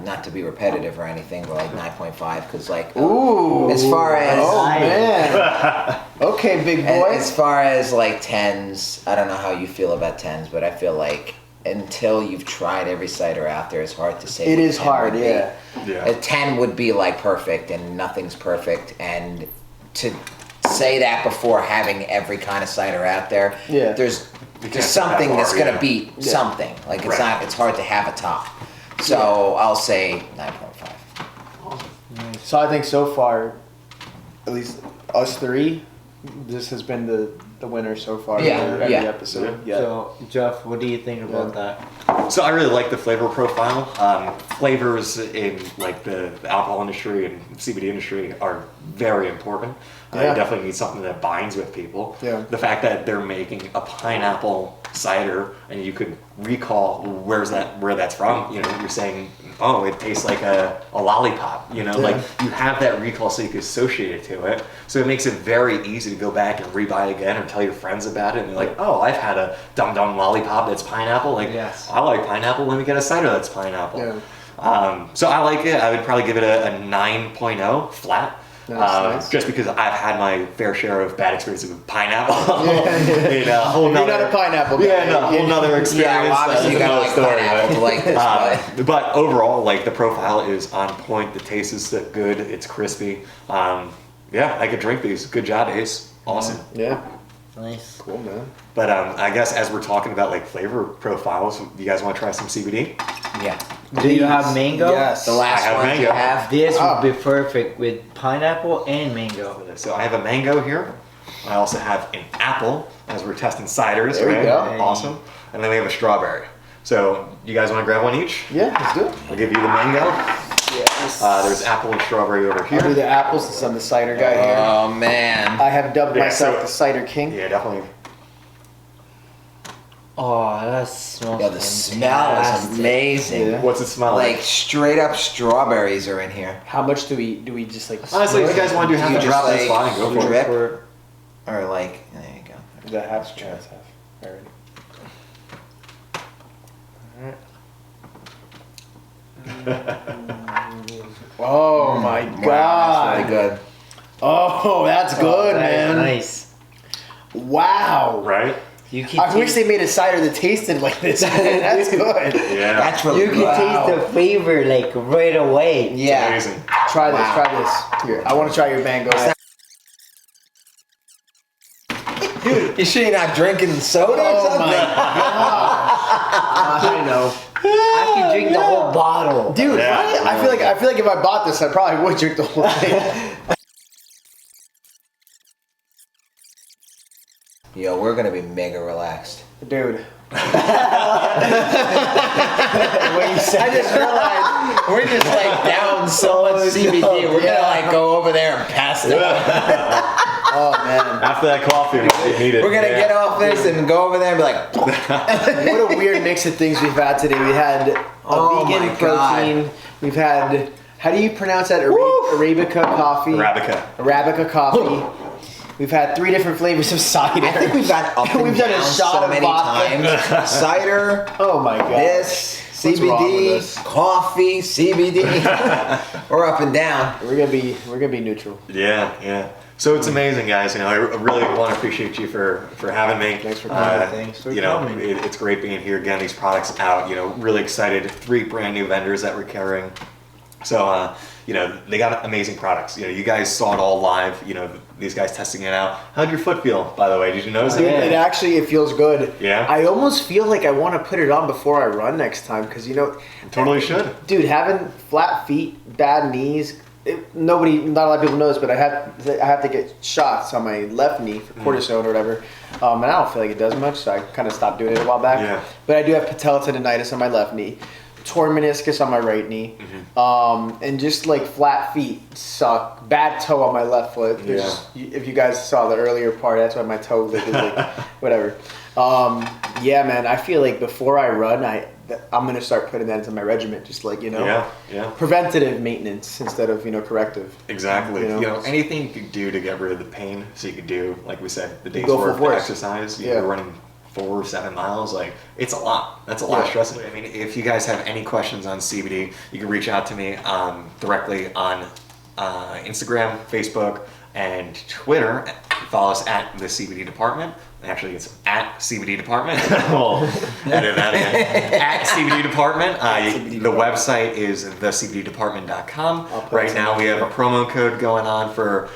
not to be repetitive or anything, but like 9.5, because like, Ooh. as far as, Oh, man. Okay, big boy. as far as like 10s, I don't know how you feel about 10s, but I feel like until you've tried every cider out there, it's hard to say. It what is 10 hard, would be. yeah. Yeah. A 10 would be like perfect, and nothing's perfect, and to say that before having every kind of cider out there, Yeah. there's can't there's set that something bar, that's gonna yeah. beat Yeah. something. Like it's Right. not, it's hard to have a top. So I'll say 9.5. So I think so far, at least us three, this has been the winner so far. Yeah, for every yeah. episode. Yeah. So Jeff, what do you think about that? So I really like the flavor profile. Flavors in like the alcohol industry and CBD industry are very important. Yeah. You definitely need something that binds with people. Yeah. The fact that they're making a pineapple cider and you could recall where that's from. You know, you're saying, oh, it tastes like a lollipop. You know, Yeah. like you have that recall, so you can associate it to it. So it makes it very easy to go back and rebuy again or tell your friends about it. And they're like, oh, I've had a Dum Dum lollipop that's pineapple. Like, Yes. I like pineapple. Let me get a cider that's pineapple. Yeah. So I like it. I would probably give it a 9.0 flat. Nice. Just because I've had my fair share of bad experiences with pineapple. Yeah. In a whole You're nother, not a pineapple guy. Yeah, no, a whole nother experience. Yeah, well, obviously you That's gotta like another story, pineapple to like this, but overall, like the profile is on point. The taste is good. It's crispy. Yeah, I could drink these. Good job, Ace. Awesome. Yeah. Nice. Cool, man. But I guess as we're talking about like flavor profiles, you guys want to try some CBD? Yeah. Do you have mango? Yes. The last I have one you mango. have. This Ah. would be perfect with pineapple and mango. So I have a mango here. I also have an apple as we're testing ciders. There we right? go. Awesome. And then we have a strawberry. So you guys want to grab one each? Yeah, let's do it. I'll give you the mango. Yes. There's apple and strawberry over I'll do here. the apples since I'm the cider guy here. Oh man. I have dubbed Yeah, myself so- the cider king. Yeah, definitely. Oh, that smells. Yo, the smell is fantastic. amazing. Yeah. What's it smell Like straight up strawberries are in here. How much do we just like? Honestly, if you guys want to do half You a just drop, that's like fine. Go for it. drip. For- Or like, there you go. Is that half? Yeah, that's half. Alright. Oh my Wow, god! that's really good. Oh, that's Oh, good, that is man. Nice. Wow. Right? You can I wish they made a cider that tasted like this. Man. That's good. Yeah. That's really You can good. Wow. taste the flavor like right away. Yeah. Amazing. Try this. Wow. Try this. Here, I want to try your mango. You sure you're not drinking soda or Oh something? my god! I know, I can drink the whole bottle. dude. Yeah. Right? I feel like if I bought this, I probably would drink the whole thing. Yo, we're gonna be mega relaxed. Dude. When you said I just realized we're just like down so much CBD. We're Yeah. gonna like go over there and pass it. oh man, After that coffee, we need it. We're gonna Yeah. get off this and go over there and be like, what a weird mix of things we've had today. We had a Oh vegan my God. protein. We've had, how do you pronounce that? Woo! Arabica coffee. Arabica. Coffee. We've had 3 different flavors of cider. I think we've got up and We've done a down shot so of many vodka. times. Cider, Oh my god. this, What's wrong with CBD, us? coffee, CBD. We're up and down. We're gonna be neutral. Yeah, yeah. So it's amazing, guys. You know, I really want to appreciate you for having me. Thanks for coming. Thanks for You know, coming. it's great being here, getting these products out. You know, really excited. 3 brand new vendors that we're carrying. So, you know, they got amazing products. You know, you guys saw it all live. You know, these guys testing it out. How'd your foot feel, by the way? Did you notice Dude, it? it feels good. Yeah? I almost feel like I want to put it on before I run next time because Totally should. Dude, having flat feet, bad knees. Not a lot of people know this, but I have to get shots on my left knee for cortisone or whatever, and I don't feel like it does much, so I kind of stopped doing it a while back. Yeah. But I do have patella tendonitis on my left knee, torn meniscus on my right knee, and just like flat feet suck. Bad toe on my left foot. If you guys saw the earlier part, that's why my toe is like whatever. Yeah, man, I feel like before I run, I'm gonna start putting that into my regimen, just like Yeah. preventative maintenance instead of corrective. Exactly. You You know? know, anything you could do to get rid of the pain, so you could do, like we said, the day's Go full worth of force. exercise. Yeah. You're running 4 or 7 miles. Like, it's a lot. That's a lot of Yeah. stress. I mean, if you guys have any questions on CBD, you can reach out to me directly on Instagram, Facebook, and Twitter. Follow us at the CBD Department. Actually, it's at CBD Department. We'll edit that again. At CBD Department. The website is thecbddepartment.com. Right now, we have a promo code going on for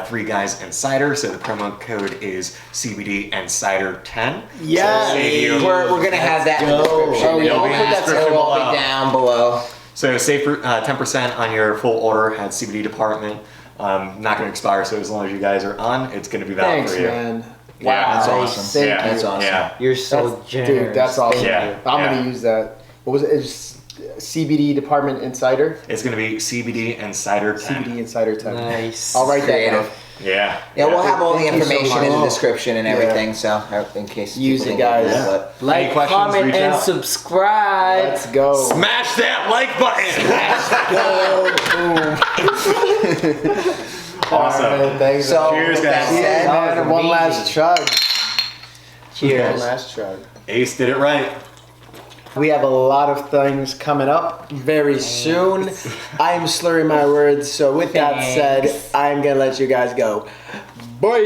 3 Guys and Cider. So the promo code is CBD and Cider 10. Yeah. So save you- We're gonna have that in the description. Oh, yeah. It'll It'll be in the description it'll below. be down below. So save 10% on your full order at CBD Department. Not going to expire, so as long as you guys are on, it's going to be valid Thanks, for you. man. Yeah, That's Nice. awesome. Thank Yeah, you. That's awesome. Yeah. You're so That's- generous. Dude, that's awesome. Yeah. I'm Yeah. gonna use that. What was it? It's CBD Department Insider. It's going to be CBD and Cider 10. CBD Insider 10. Nice. I'll write that down. Creative. Yeah. Yeah, we'll have all the Thank you so information in the much. description and Yeah. everything, so in case Use people it, didn't get guys. that, but- Like, Any questions, comment, reach and out. subscribe. Let's go. Smash that like button! Awesome. All right, thanks. So, Cheers, with that guys. said, Yeah, man, one last chug. One Cheers. last chug. Ace did it right. We have a lot of things coming up very soon. I'm slurring my words, so with that said, Thanks. I'm gonna let you guys go. Bye.